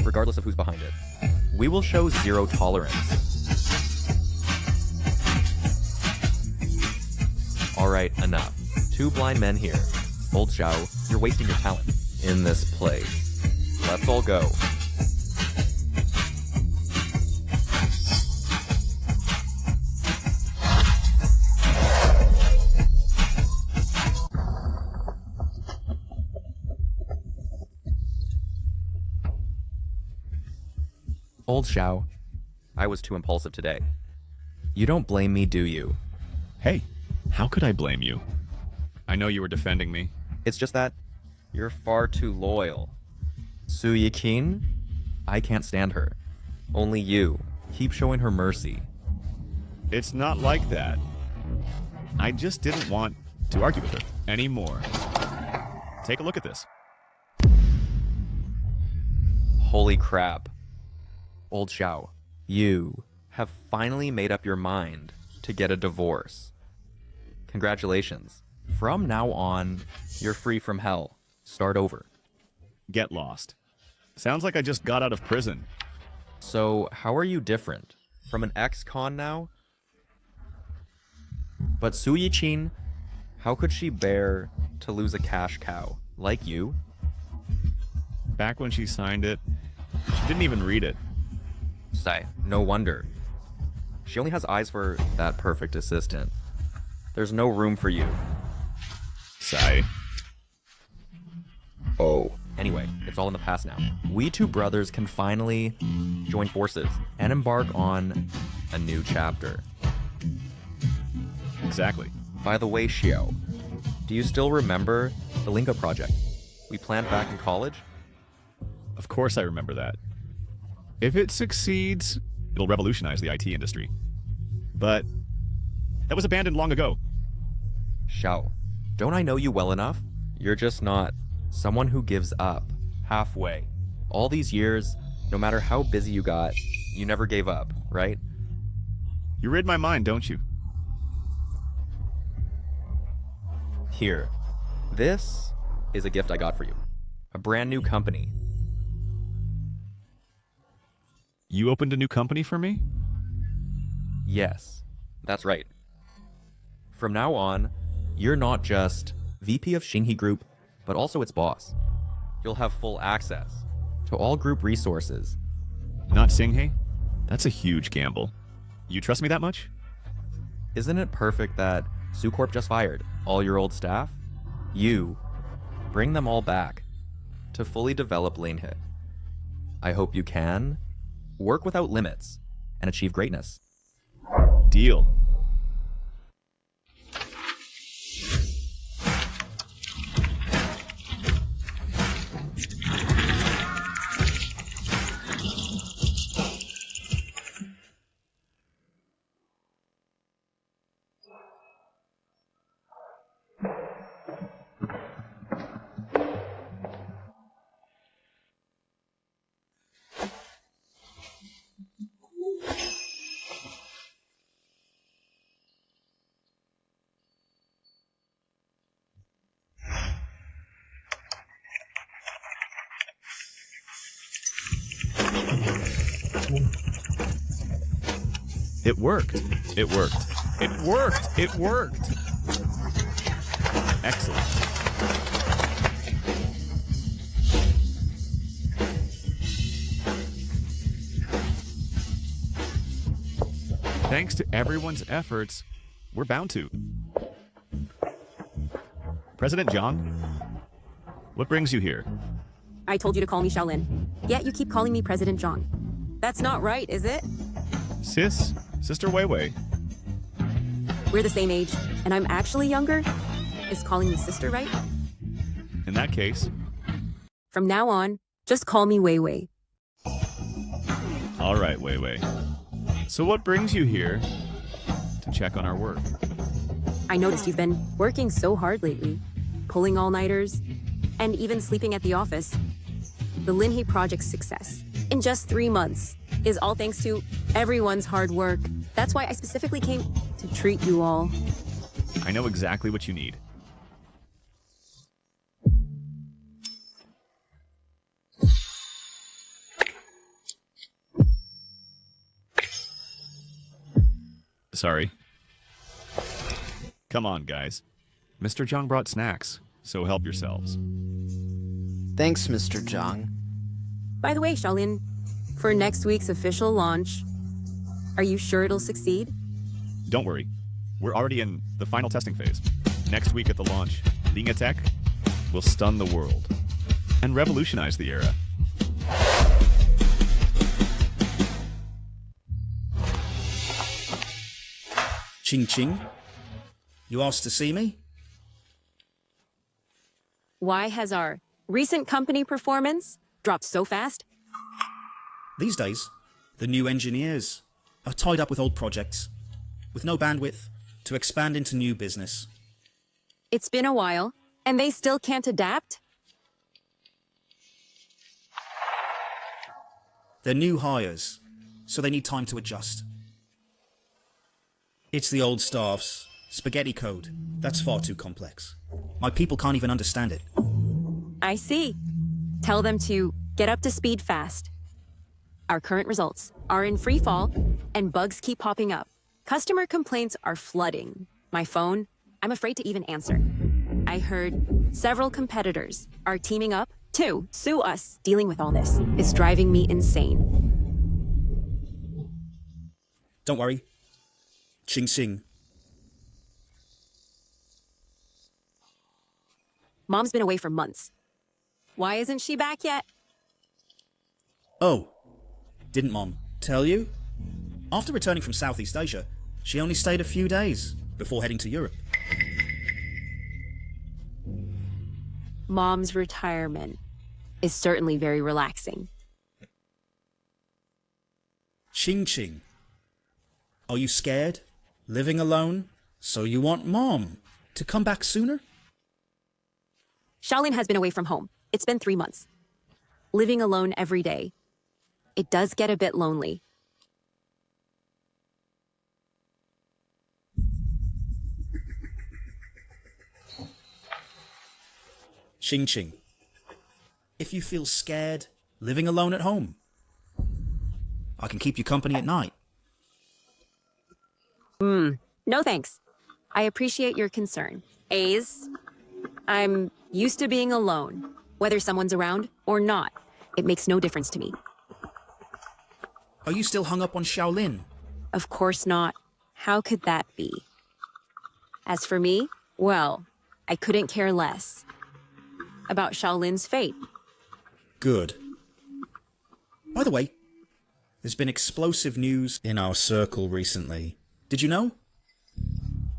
regardless of who's behind it. We will show zero tolerance. Alright, enough. 2 blind men here. Old Xiao, you're wasting your talent in this place. Let's all go. Old Xiao, I was too impulsive today. You don't blame me, do you? Hey, how could I blame you? I know you were defending me. It's just that you're far too loyal. Su Yiqin, I can't stand her. Only you. Keep showing her mercy. It's not like that. I just didn't want to argue with her anymore. Take a look at this. Holy crap. Old Xiao, you have finally made up your mind to get a divorce. Congratulations. From now on, you're free from hell. Start over. Get lost. Sounds like I just got out of prison. So, how are you different? From an ex-con now? But Su Yiqin, how could she bear to lose a cash cow like you? Back when she signed it, she didn't even read it. Sai, no wonder. She only has eyes for that perfect assistant. There's no room for you. Sai. Oh. Anyway, it's all in the past now. We 2 brothers can finally join forces and embark on a new chapter. Exactly. By the way, Xiao, do you still remember the Linga project we planned back in college? Of course I remember that. If it succeeds, it'll revolutionize the IT industry. But that was abandoned long ago. Xiao, don't I know you well enough? You're just not someone who gives up halfway. All these years, no matter how busy you got, you never gave up, right? You read my mind, don't you? Here. This is a gift I got for you. A brand new company. You opened a new company for me? Yes, that's right. From now on, you're not just VP of Xinghe Group, but also its boss. You'll have full access to all group resources. Not Xinghe? That's a huge gamble. You trust me that much? Isn't it perfect that SuCorp just fired all your old staff? You bring them all back to fully develop Lanehe. I hope you can work without limits and achieve greatness. Deal. It worked. It worked. It worked. It worked. Excellent. Thanks to everyone's efforts, we're bound to. President Zhang? What brings you here? I told you to call me Xiaolin, yet you keep calling me President Zhang. That's not right, is it? Sister Wei Wei. We're the same age, and I'm actually younger. Is calling me sister right? In that case, From now on, just call me Wei Wei. all right, Wei Wei. So what brings you here to check on our work? I noticed you've been working so hard lately, pulling all-nighters, and even sleeping at the office. The Linhe project's success, in just 3 months, is all thanks to everyone's hard work. That's why I specifically came to treat you all. I know exactly what you need. Sorry. Come on, guys. Mr. Zhang brought snacks, so help yourselves. Thanks, Mr. Zhang. By the way, Xiaolin, for next week's official launch, are you sure it'll succeed? Don't worry. We're already in the final testing phase. Next week at the launch, Linhe Tech will stun the world and revolutionize the era. Ching Ching, you asked to see me? Why has our recent company performance dropped so fast? These days, the new engineers are tied up with old projects, with no bandwidth to expand into new business. It's been a while, and they still can't adapt? They're new hires, so they need time to adjust. It's the old staff's spaghetti code. That's far too complex. My people can't even understand it. I see. Tell them to get up to speed fast. Our current results are in free fall, and bugs keep popping up. Customer complaints are flooding. My phone, I'm afraid to even answer. I heard several competitors are teaming up to sue us. Dealing with all this is driving me insane. Don't worry. Ching Ching. Mom's been away for months. Why isn't she back yet? Oh, didn't Mom tell you? After returning from Southeast Asia, she only stayed a few days before heading to Europe. Mom's retirement is certainly very relaxing. Ching Ching. Are you scared? Living alone? So you want Mom to come back sooner? Xiaolin has been away from home. It's been 3 months. Living alone every day. It does get a bit lonely. Ching Ching. If you feel scared living alone at home, I can keep you company at night. No thanks. I appreciate your concern. I'm used to being alone. Whether someone's around or not, it makes no difference to me. Are you still hung up on Xiaolin? Of course not. How could that be? As for me, well, I couldn't care less about Xiaolin's fate. Good. By the way, there's been explosive news in our circle recently. Did you know?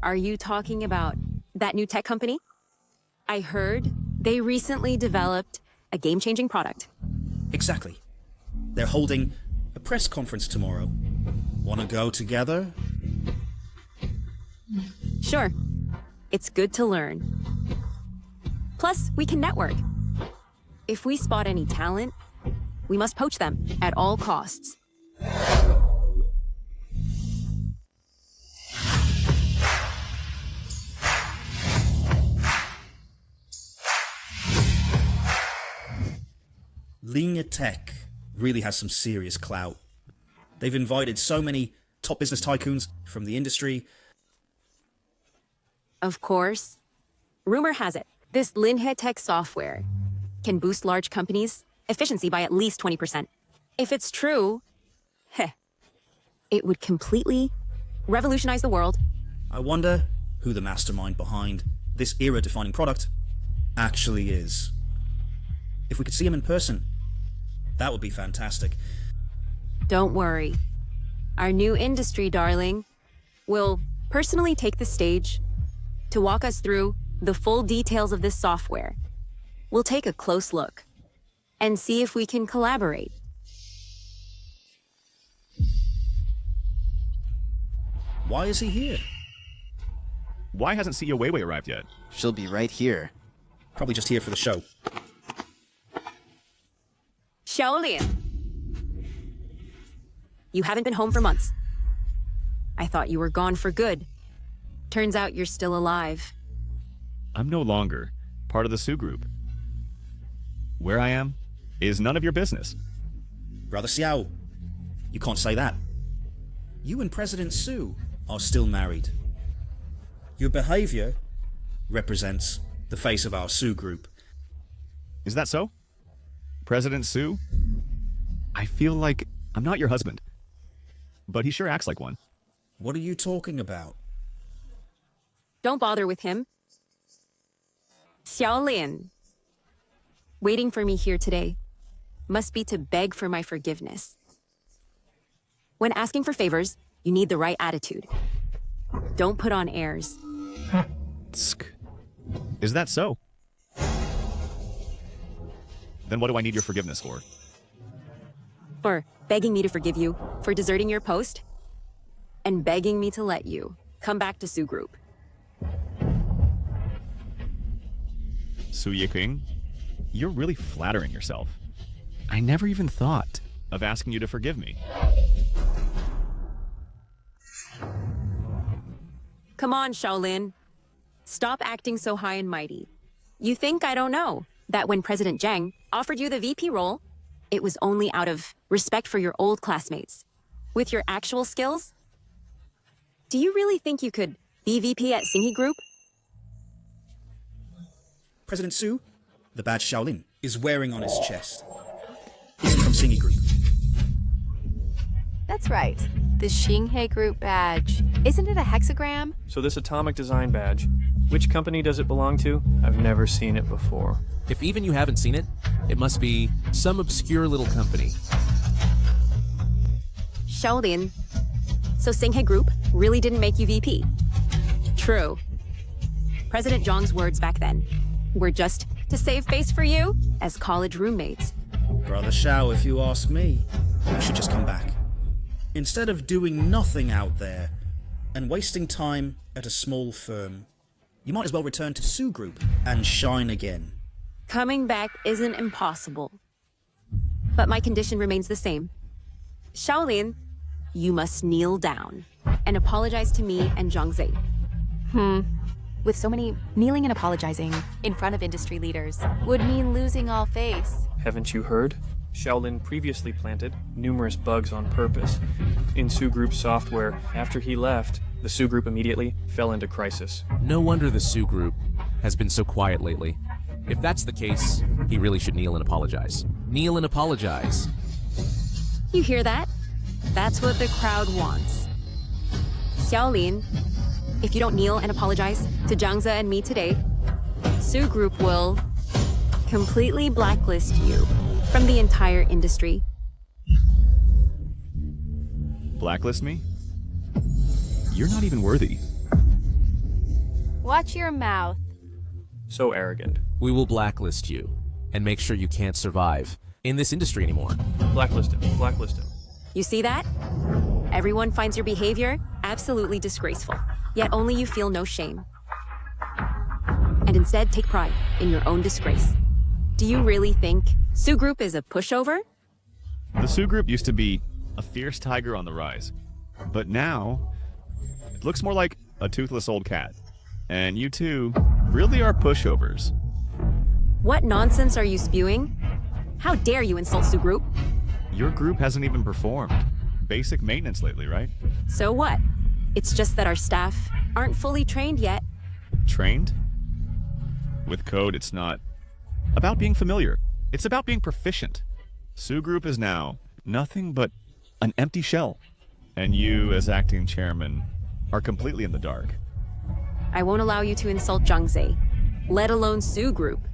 Are you talking about that new tech company? I heard they recently developed a game-changing product. Exactly. They're holding a press conference tomorrow. Want to go together? Sure. It's good to learn. Plus, we can network. If we spot any talent, we must poach them at all costs. Linhe Tech really has some serious clout. They've invited so many top business tycoons from the industry. Of course. Rumor has it, this Linhe Tech software can boost large companies' efficiency by at least 20%. If it's true, it would completely revolutionize the world. I wonder who the mastermind behind this era-defining product actually is. If we could see him in person, that would be fantastic. Don't worry. Our new industry darling will personally take the stage to walk us through the full details of this software. We'll take a close look and see if we can collaborate. Why is he here? Why hasn't CEO Weiwei arrived yet? She'll be right here. Probably just here for the show. Shaolin! You haven't been home for months. I thought you were gone for good. Turns out you're still alive. I'm no longer part of the Sue Group. Where I am is none of your business. Brother Xiao, you can't say that. You and President Sue are still married. Your behavior represents the face of our Sue Group. Is that so? President Sue? I feel like I'm not your husband. But he sure acts like one. What are you talking about? Don't bother with him. Xiaolin, waiting for me here today must be to beg for my forgiveness. When asking for favors, you need the right attitude. Don't put on airs. Is that so? Then what do I need your forgiveness for? For begging me to forgive you for deserting your post, and begging me to let you come back to Sue Group. Su Yiqing, you're really flattering yourself. I never even thought of asking you to forgive me. Come on, Shaolin. Stop acting so high and mighty. You think I don't know that when President Zhang offered you the VP role, it was only out of respect for your old classmates. With your actual skills? Do you really think you could be VP at Xinghe Group? President Sue, the badge Shaolin is wearing on his chest. Is he from Xinghe Group? That's right. The Xinghe Group badge. Isn't it a hexagram? So this atomic design badge, which company does it belong to? I've never seen it before. If even you haven't seen it, it must be some obscure little company. Shaolin. So Xinghe Group really didn't make you VP? True. President Zhang's words back then were just to save face for you as college roommates. Brother Xiao, if you ask me, you should just come back. Instead of doing nothing out there and wasting time at a small firm, you might as well return to Sue Group and shine again. Coming back isn't impossible. But my condition remains the same. Shaolin, you must kneel down and apologize to me and Zhang Zhe. With so many, kneeling and apologizing in front of industry leaders would mean losing all face. Haven't you heard? Shaolin previously planted numerous bugs on purpose in Sue Group's software. After he left, the Sue Group immediately fell into crisis. No wonder the Sue Group has been so quiet lately. If that's the case, he really should kneel and apologize. Kneel and apologize. You hear that? That's what the crowd wants. Xiaolin, if you don't kneel and apologize to Zhang Ze and me today, Sue Group will completely blacklist you from the entire industry. Blacklist me? You're not even worthy. Watch your mouth. So arrogant. We will blacklist you and make sure you can't survive in this industry anymore. Blacklist him. Blacklist him. You see that? Everyone finds your behavior absolutely disgraceful, yet only you feel no shame. And instead take pride in your own disgrace. Do you really think Sue Group is a pushover? The Sue Group used to be a fierce tiger on the rise. But now, it looks more like a toothless old cat. And you two really are pushovers. What nonsense are you spewing? How dare you insult Sue Group? Your group hasn't even performed basic maintenance lately, right? So what? It's just that our staff aren't fully trained yet. Trained? With code, it's not about being familiar. It's about being proficient. Sue Group is now nothing but an empty shell. And you, as acting chairman, are completely in the dark. I won't allow you to insult Zhangze, let alone Su Group.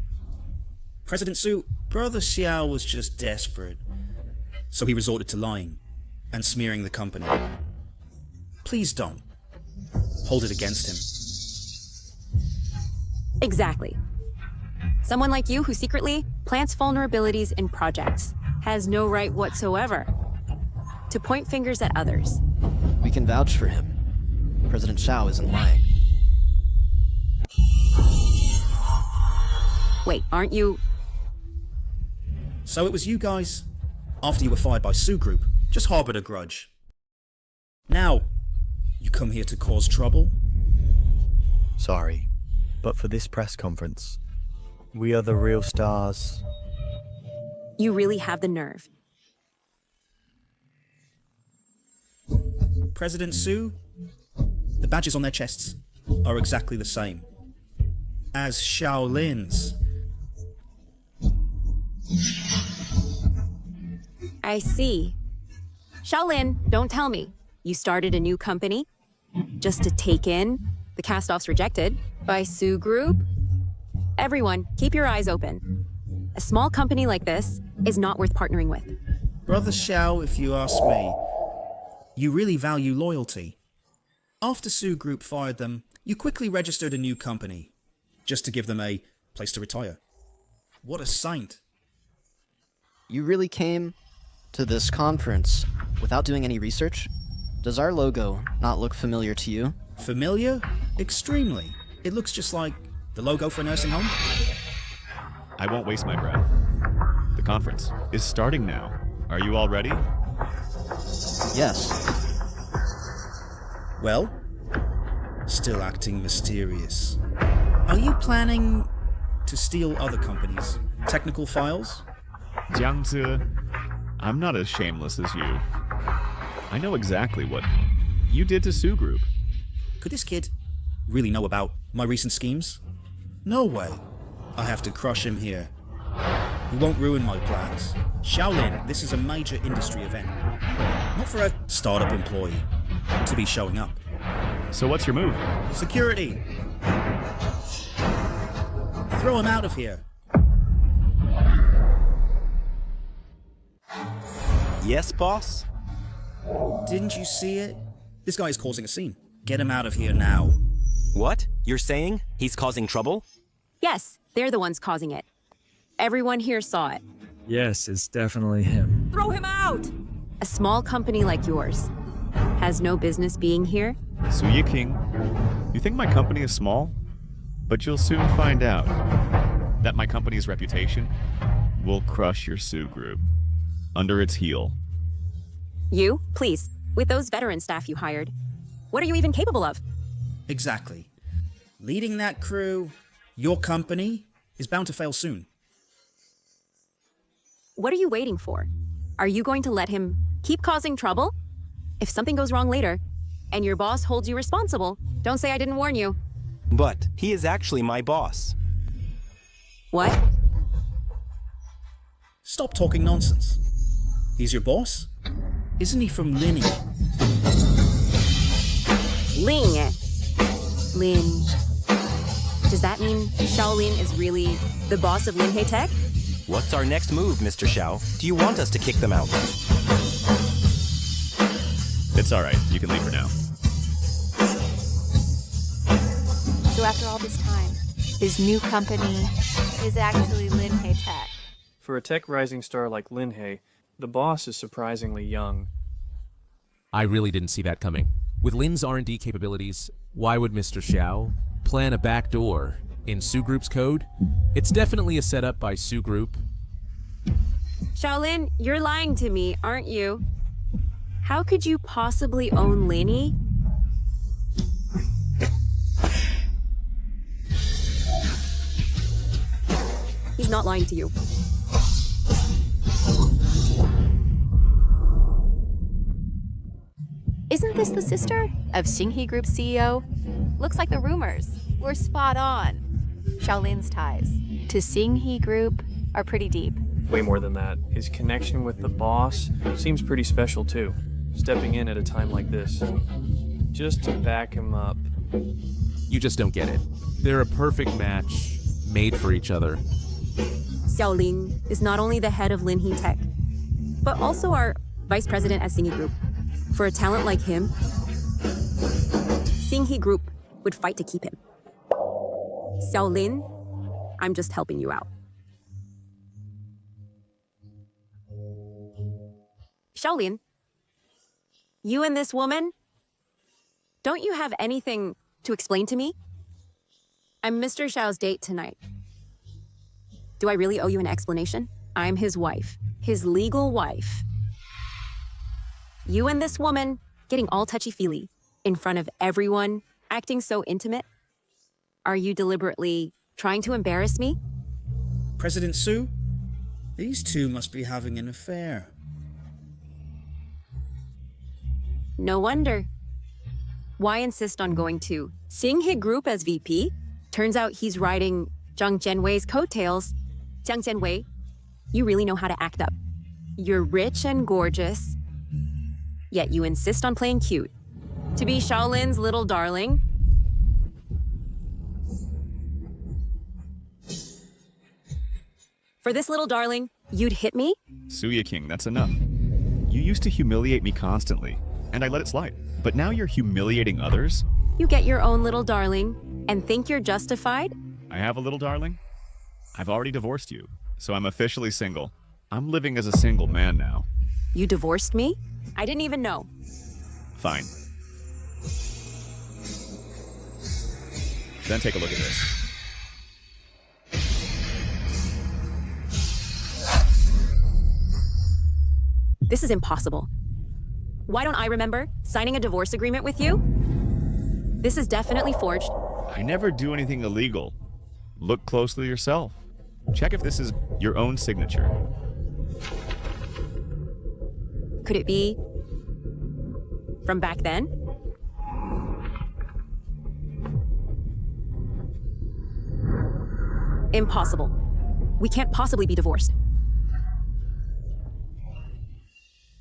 President Su, Brother Xiao was just desperate. So he resorted to lying and smearing the company. Please don't hold it against him. Exactly. Someone like you who secretly plants vulnerabilities in projects has no right whatsoever to point fingers at others. We can vouch for him. President Xiao isn't lying. Wait, aren't you... So it was you guys, after you were fired by Su Group, just harbored a grudge. Now, you come here to cause trouble? Sorry, but for this press conference, we are the real stars. You really have the nerve. President Su, the badges on their chests are exactly the same as Shaolin's. I see. Shaolin, don't tell me. You started a new company just to take in the cast-offs rejected by Su Group? Everyone, keep your eyes open. A small company like this is not worth partnering with. Brother Xiao, if you ask me, you really value loyalty. After Su Group fired them, you quickly registered a new company, just to give them a place to retire. What a saint. You really came to this conference without doing any research? Does our logo not look familiar to you? Familiar? Extremely. It looks just like the logo for a nursing home. I won't waste my breath. The conference is starting now. Are you all ready? Yes. Well, still acting mysterious. Are you planning to steal other companies' technical files? Jiangzi, I'm not as shameless as you. I know exactly what you did to Su Group. Could this kid really know about my recent schemes? No way. I have to crush him here. He won't ruin my plans. Shaolin, this is a major industry event. Not for a startup employee to be showing up. So what's your move? Security. Throw him out of here. Yes, boss? Didn't you see it? This guy is causing a scene. Get him out of here now. What? You're saying he's causing trouble? Yes, they're the ones causing it. Everyone here saw it. Yes, it's definitely him. Throw him out! A small company like yours has no business being here. Su Yiking, you think my company is small? But you'll soon find out that my company's reputation will crush your Su Group under its heel. You, please, with those veteran staff you hired, what are you even capable of? Exactly. Leading that crew, your company, is bound to fail soon. What are you waiting for? Are you going to let him keep causing trouble? If something goes wrong later, and your boss holds you responsible, don't say I didn't warn you. But he is actually my boss. What? Stop talking nonsense. He's your boss? Isn't he from Linny? Ling. Lin. Does that mean Shaolin is really the boss of Linhei Tech? What's our next move, Mr. Xiao? Do you want us to kick them out? It's all right. You can leave for now. So after all this time, his new company is actually Linhei Tech. For a tech rising star like Linhei, the boss is surprisingly young. I really didn't see that coming. With Lin's R&D capabilities, why would Mr. Xiao plan a backdoor in Su Group's code? It's definitely a setup by Su Group. Shaolin, you're lying to me, aren't you? How could you possibly own Linny? He's not lying to you. Isn't this the sister of Xinhe Group's CEO? Looks like the rumors were spot on. Shaolin's ties to Xinhe Group are pretty deep. Way more than that. His connection with the boss seems pretty special too, stepping in at a time like this. Just to back him up. You just don't get it. They're a perfect match, made for each other. Xiaolin is not only the head of Linhe Tech, but also our vice president at Xinghe Group. For a talent like him, Xinghe Group would fight to keep him. Xiaolin, I'm just helping you out. Xiaolin, you and this woman, don't you have anything to explain to me? I'm Mr. Xiao's date tonight. Do I really owe you an explanation? I'm his wife, his legal wife. You and this woman getting all touchy-feely in front of everyone, acting so intimate. Are you deliberately trying to embarrass me? President Su? These two must be having an affair. No wonder. Why insist on going to Xinghe Group as VP? Turns out he's riding Jiang Jianwei's coattails. Jiang Jianwei, you really know how to act up. You're rich and gorgeous, yet you insist on playing cute. To be Xiaolin's little darling. For this little darling, you'd hit me? Suya King, that's enough. You used to humiliate me constantly, and I let it slide. But now you're humiliating others? You get your own little darling and think you're justified? I have a little darling? I've already divorced you, so I'm officially single. I'm living as a single man now. You divorced me? I didn't even know. Fine. Then take a look at this. This is impossible. Why don't I remember signing a divorce agreement with you? This is definitely forged. I never do anything illegal. Look closely yourself. Check if this is your own signature. Could it be from back then? Impossible. We can't possibly be divorced.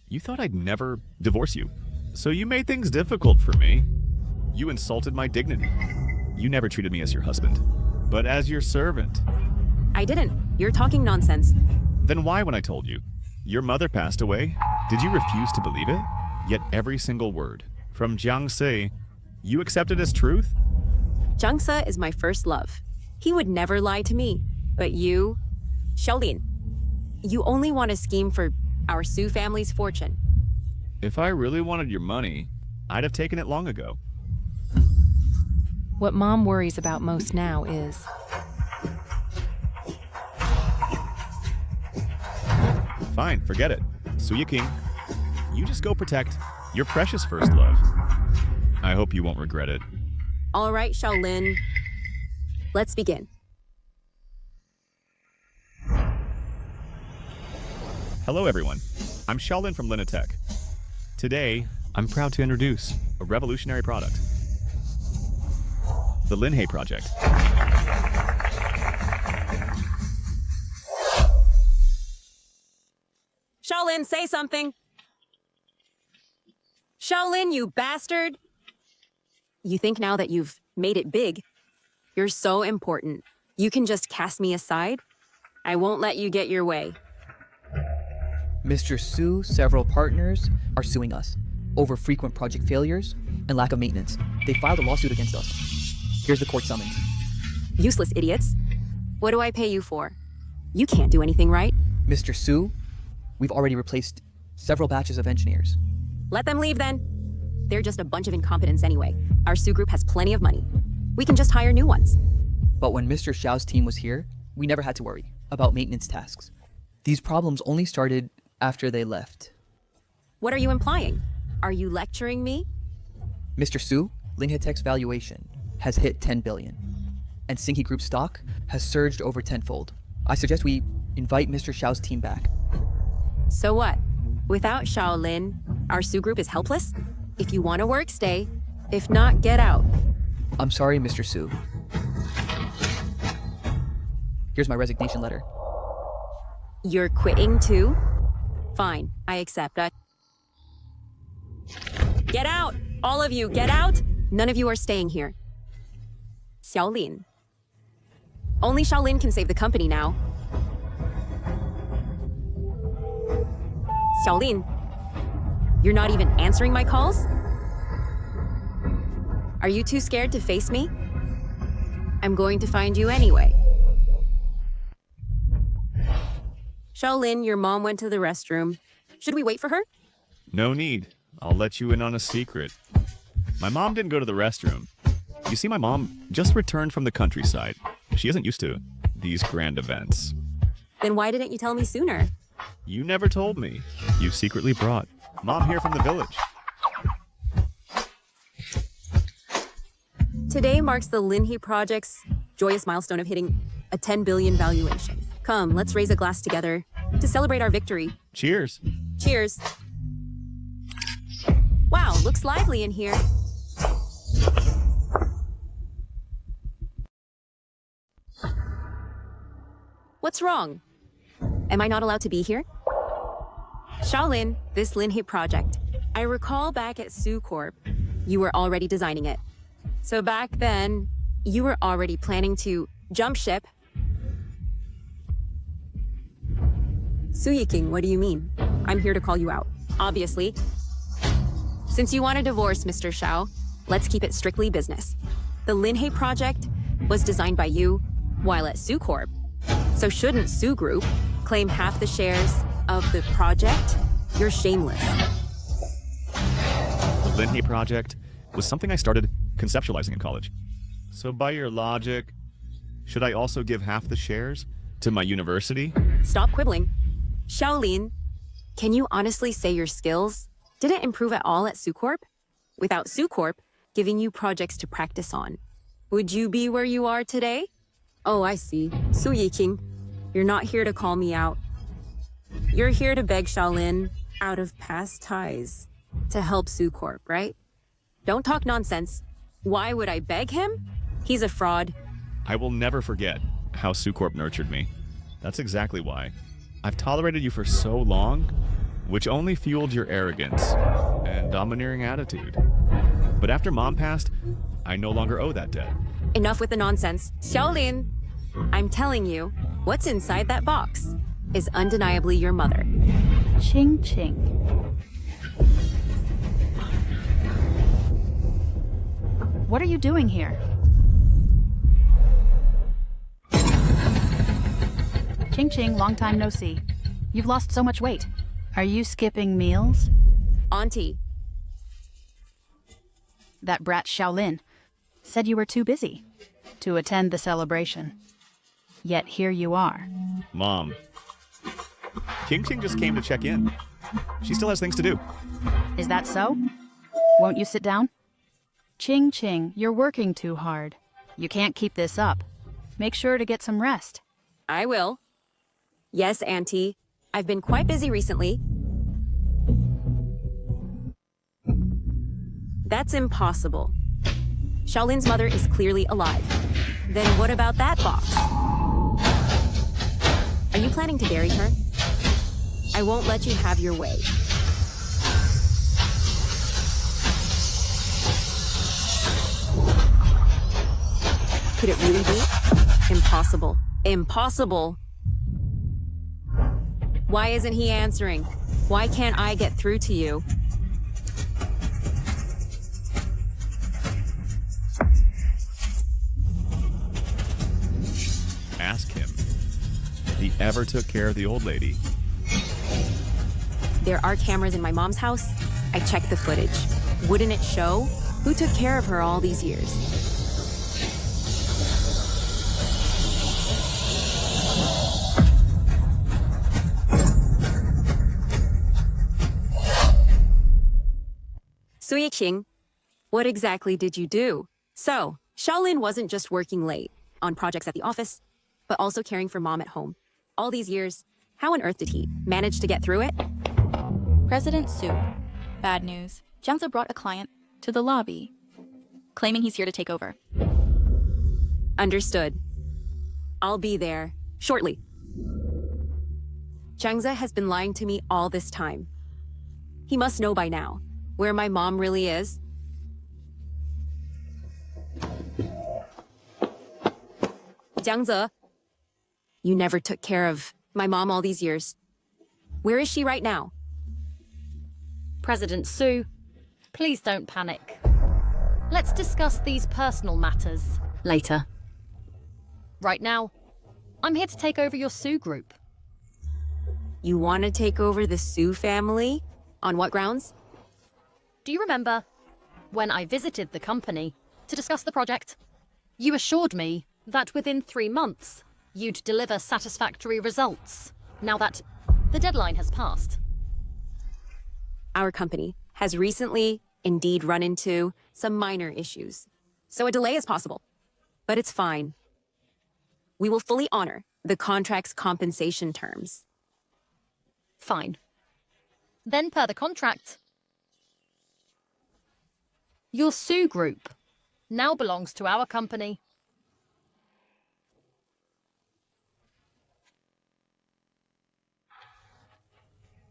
You thought I'd never divorce you, so you made things difficult for me. You insulted my dignity. You never treated me as your husband, but as your servant. I didn't. You're talking nonsense. Then why, when I told you your mother passed away, did you refuse to believe it? Yet every single word from Jiang Se, you accepted as truth? Jiang Se is my first love. He would never lie to me. But you, Xiaolin, you only want to scheme for our Su family's fortune. If I really wanted your money, I'd have taken it long ago. What Mom worries about most now is... Fine, forget it. Suya King, you just go protect your precious first love. I hope you won't regret it. All right, Xiaolin. Let's begin. Hello, everyone. I'm Xiaolin from Linhe Tech. Today, I'm proud to introduce a revolutionary product. The Linhe Project. Xiaolin, say something. Xiaolin, you bastard. You think now that you've made it big, you're so important, you can just cast me aside? I won't let you get your way. Mr. Su, several partners are suing us over frequent project failures and lack of maintenance. They filed a lawsuit against us. Here's the court summons. Useless idiots. What do I pay you for? You can't do anything right. Mr. Su, we've already replaced several batches of engineers. Let them leave then. They're just a bunch of incompetents anyway. Our Su group has plenty of money. We can just hire new ones. But when Mr. Xiao's team was here, we never had to worry about maintenance tasks. These problems only started after they left. What are you implying? Are you lecturing me? Mr. Su, Linhe Tech's valuation has hit 10 billion, and Xinghe Group stock has surged over tenfold. I suggest we invite Mr. Xiao's team back. So what? Without Xiaolin, our Su group is helpless? If you want to work, stay. If not, get out. I'm sorry, Mr. Su. Here's my resignation letter. You're quitting too? Fine, I accept. Get out! All of you, get out! None of you are staying here. Xiaolin. Only Xiaolin can save the company now. Xiaolin, you're not even answering my calls? Are you too scared to face me? I'm going to find you anyway. Xiaolin, your mom went to the restroom. Should we wait for her? No need. I'll let you in on a secret. My mom didn't go to the restroom. You see, my mom just returned from the countryside. She isn't used to these grand events. Then why didn't you tell me sooner? You never told me. You secretly brought Mom here from the village. Today marks the Linhe Project's joyous milestone of hitting a 10 billion valuation. Come, let's raise a glass together to celebrate our victory. Cheers. Cheers. Wow, looks lively in here. What's wrong? Am I not allowed to be here? Xiaolin, this Linhe project. I recall back at Su Corp, you were already designing it. So back then, you were already planning to jump ship. Su Yiking, what do you mean? I'm here to call you out, obviously. Since you want a divorce, Mr. Xiao, let's keep it strictly business. The Linhe project was designed by you while at Su Corp. So shouldn't Su Group claim half the shares of the project? You're shameless. The Linhe project was something I started conceptualizing in college. So by your logic, should I also give half the shares to my university? Stop quibbling. Xiaolin, can you honestly say your skills didn't improve at all at Su Corp? Without Su Corp giving you projects to practice on, would you be where you are today? Oh, I see. Su Yiking, you're not here to call me out. You're here to beg Xiaolin out of past ties to help Su Corp, right? Don't talk nonsense. Why would I beg him? He's a fraud. I will never forget how Su Corp nurtured me. That's exactly why. I've tolerated you for so long, which only fueled your arrogance and domineering attitude. But after Mom passed, I no longer owe that debt. Enough with the nonsense. Xiaolin, I'm telling you, what's inside that box is undeniably your mother. Ching Ching. What are you doing here? Ching Ching, long time no see. You've lost so much weight. Are you skipping meals? Auntie. That brat Xiaolin said you were too busy to attend the celebration. Yet here you are. Mom. King Ching just came to check in. She still has things to do. Is that so? Won't you sit down? Ching Ching, you're working too hard. You can't keep this up. Make sure to get some rest. I will. Yes, Auntie. I've been quite busy recently. That's impossible. Xiaolin's mother is clearly alive. Then what about that box? Are you planning to bury her? I won't let you have your way. Could it really be? Impossible. Impossible. Why isn't he answering? Why can't I get through to you? Ask him if he ever took care of the old lady. There are cameras in my mom's house. I checked the footage. Wouldn't it show? Who took care of her all these years? Su Yiqing, what exactly did you do? So, Xiaolin wasn't just working late on projects at the office, but also caring for Mom at home. All these years, how on earth did he manage to get through it? President Su. Bad news. Jiangze brought a client to the lobby, claiming he's here to take over. Understood. I'll be there shortly. Jiangze has been lying to me all this time. He must know by now where my mom really is. Jiangze, you never took care of my mom all these years. Where is she right now? President Su, please don't panic. Let's discuss these personal matters later. Right now, I'm here to take over your Su group. You want to take over the Su family? On what grounds? Do you remember when I visited the company to discuss the project? You assured me that within 3 months, you'd deliver satisfactory results, now that the deadline has passed. Our company has recently indeed run into some minor issues, so a delay is possible. But it's fine. We will fully honor the contract's compensation terms. Fine. Then per the contract, your Su group now belongs to our company.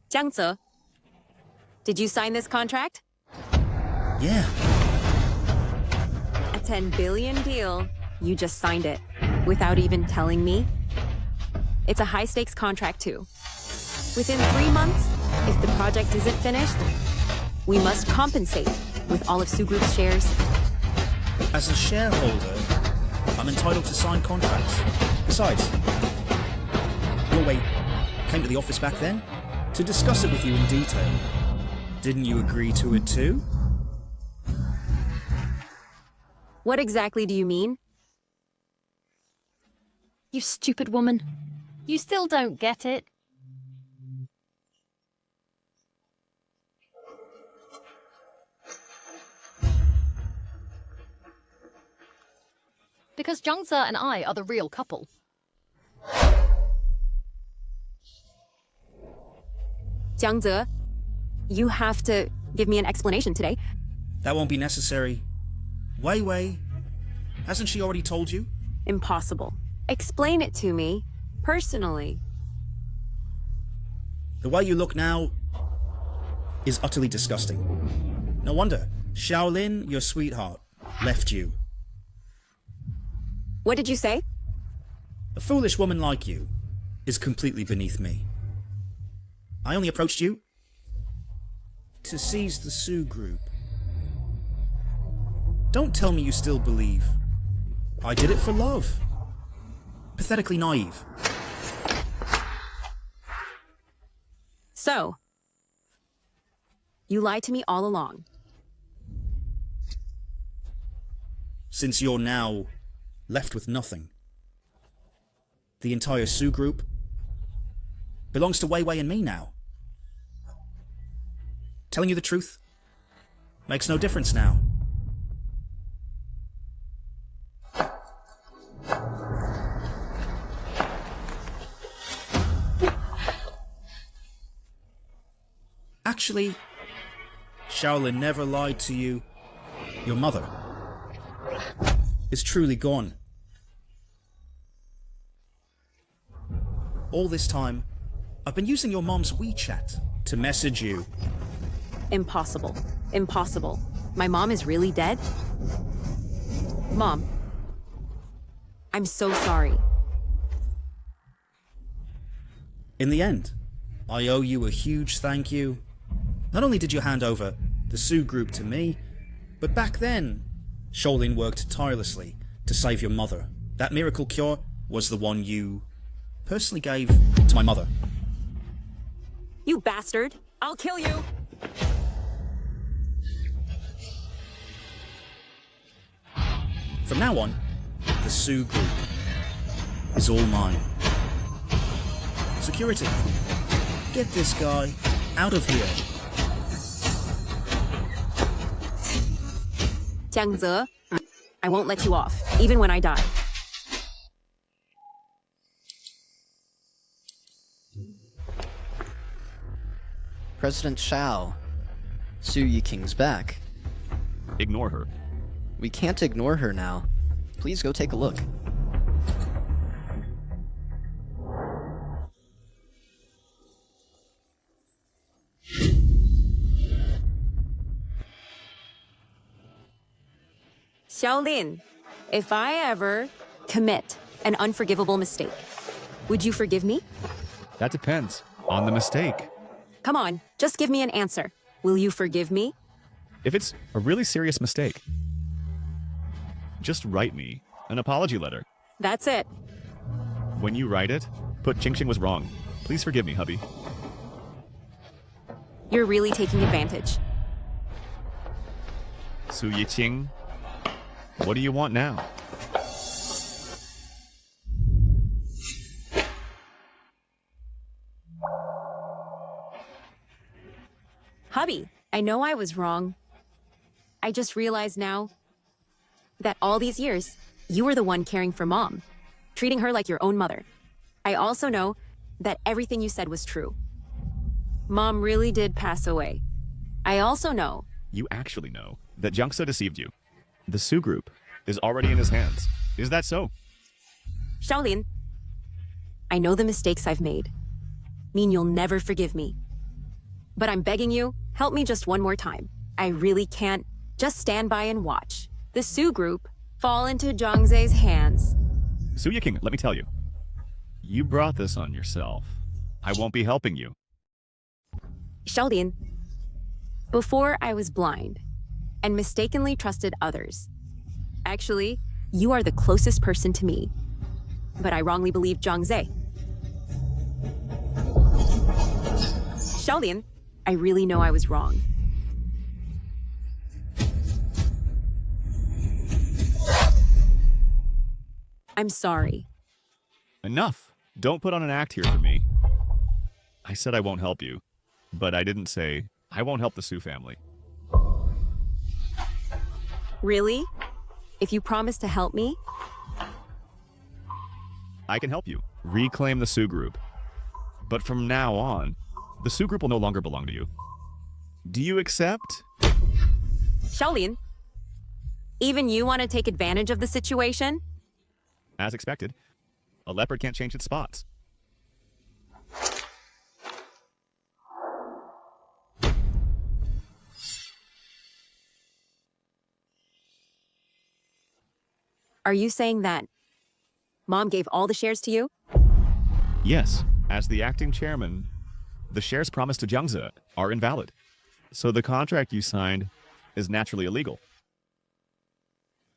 Jiangze, did you sign this contract? Yeah. A 10 billion deal. You just signed it without even telling me. It's a high-stakes contract too. Within 3 months, if the project isn't finished, we must compensate with all of Su Group's shares. As a shareholder, I'm entitled to sign contracts. Besides, Norway came to the office back then to discuss it with you in detail. Didn't you agree to it too? What exactly do you mean? You stupid woman. You still don't get it. Because Jiangze and I are the real couple. Jiangze, you have to give me an explanation today. That won't be necessary. Wei Wei, hasn't she already told you? Impossible. Explain it to me, personally. The way you look now is utterly disgusting. No wonder Shaolin, your sweetheart, left you. What did you say? A foolish woman like you is completely beneath me. I only approached you to seize the Su group. Don't tell me you still believe I did it for love. Pathetically naive. So, you lied to me all along. Since you're now left with nothing, the entire Su group belongs to Wei Wei and me now. Telling you the truth makes no difference now. Actually, Shaolin never lied to you. Your mother is truly gone. All this time, I've been using your mom's WeChat to message you. Impossible. Impossible. My mom is really dead? Mom, I'm so sorry. In the end, I owe you a huge thank you. Not only did you hand over the Su group to me, but back then, Shaolin worked tirelessly to save your mother. That miracle cure was the one you personally gave to my mother. You bastard! I'll kill you! From now on, the Su group is all mine. Security, get this guy out of here. Jiangze, I won't let you off, even when I die. President Shao, Su Yiking's back. Ignore her. We can't ignore her now. Please go take a look. Shaolin, if I ever commit an unforgivable mistake. Would you forgive me? That depends on the mistake. Come on, just give me an answer. Will you forgive me? If it's a really serious mistake, just write me an apology letter. That's it. When you write it, put Ching Ching was wrong. Please forgive me, hubby. You're really taking advantage. Su Yi Ching, what do you want now? Hubby, I know I was wrong. I just realized now that all these years, you were the one caring for Mom, treating her like your own mother. I also know that everything you said was true. Mom really did pass away. I also know... You actually know that Jiangse deceived you. The Su group is already in his hands. Is that so? Shaolin, I know the mistakes I've made mean you'll never forgive me. But I'm begging you, help me just one more time. I really can't just stand by and watch the Su group fall into Zhangze's hands. Su Yiking, let me tell you. You brought this on yourself. I won't be helping you. Shaolin, before I was blind and mistakenly trusted others. Actually, you are the closest person to me, but I wrongly believed Zhangze. Shaolin, I really know I was wrong. I'm sorry. Enough. Don't put on an act here for me. I said I won't help you, but I didn't say I won't help the Su family. Really? If you promise to help me? I can help you reclaim the Su group. But from now on, the Su group will no longer belong to you. Do you accept? Shaolin, even you want to take advantage of the situation? As expected, a leopard can't change its spots. Are you saying that Mom gave all the shares to you? Yes, as the acting chairman, the shares promised to Jiangze are invalid. So the contract you signed is naturally illegal.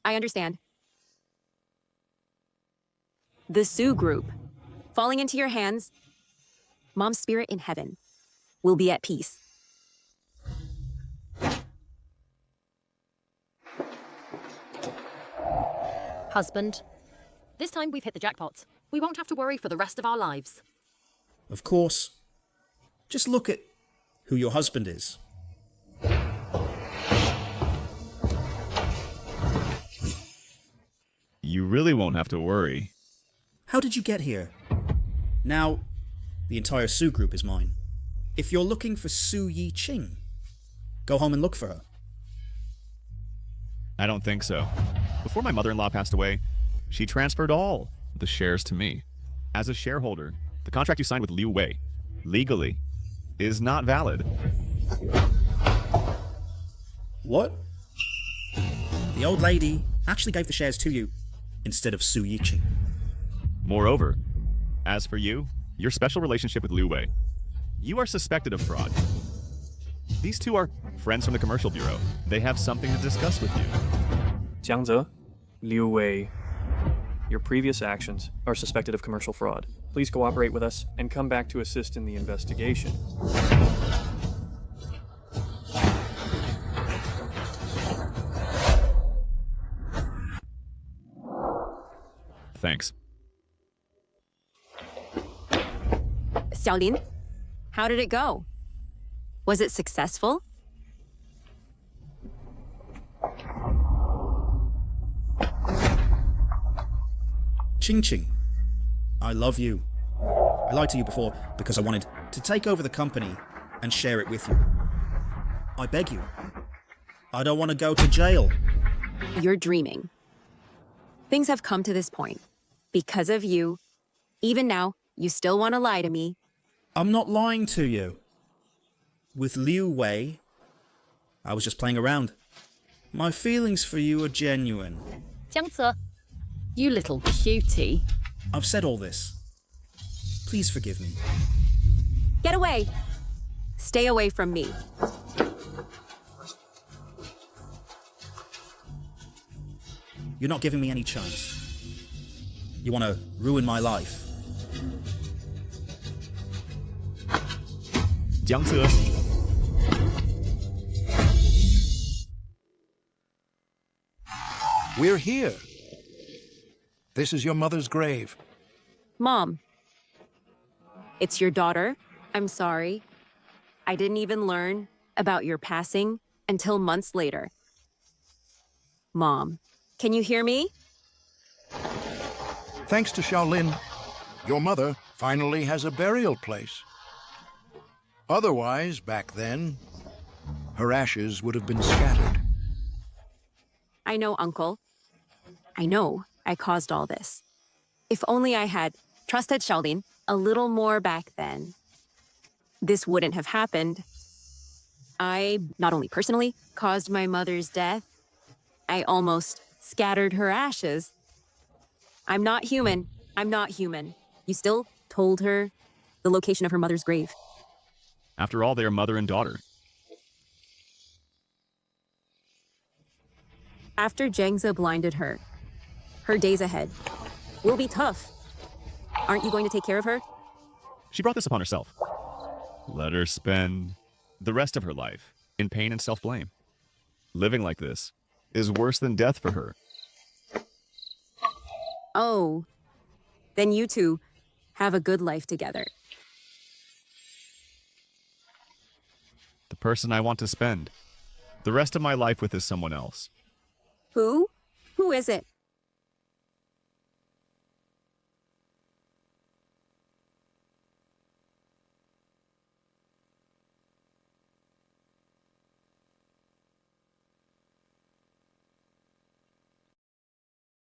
I understand. The Su group, falling into your hands, Mom's spirit in heaven will be at peace. Husband, this time we've hit the jackpot. We won't have to worry for the rest of our lives. Of course. Just look at who your husband is. You really won't have to worry. How did you get here? Now, the entire Su group is mine. If you're looking for Su Yi Ching, go home and look for her. I don't think so. Before my mother-in-law passed away, she transferred all the shares to me. As a shareholder, the contract you signed with Liu Wei, legally, is not valid. What? The old lady actually gave the shares to you instead of Su Yi Ching. Moreover, as for you, your special relationship with Liu Wei, you are suspected of fraud. These two are friends from the commercial bureau. They have something to discuss with you. Jiangze, Liu Wei, your previous actions are suspected of commercial fraud. Please cooperate with us and come back to assist in the investigation. Thanks. Xiaolin, how did it go? Was it successful? Ching Ching, I love you. I lied to you before because I wanted to take over the company and share it with you. I beg you. I don't want to go to jail. You're dreaming. Things have come to this point. Because of you. Even now, you still want to lie to me. I'm not lying to you. With Liu Wei, I was just playing around. My feelings for you are genuine. Jiangze, you little cutie. I've said all this. Please forgive me. Get away! Stay away from me. You're not giving me any chance. You want to ruin my life. Jiang Ce. We're here. This is your mother's grave. Mom. It's your daughter. I'm sorry. I didn't even learn about your passing until months later. Mom, can you hear me? Thanks to Shaolin, your mother finally has a burial place. Otherwise, back then, her ashes would have been scattered. I know, Uncle. I know I caused all this. If only I had trusted Shaolin a little more back then, this wouldn't have happened. I not only personally caused my mother's death, I almost scattered her ashes. I'm not human. I'm not human. You still told her the location of her mother's grave. After all, they are mother and daughter. After Jiang Ce blinded her, her days ahead will be tough. Aren't you going to take care of her? She brought this upon herself. Let her spend the rest of her life in pain and self-blame. Living like this is worse than death for her. Oh, then you two have a good life together. The person I want to spend the rest of my life with is someone else. Who? Who is it?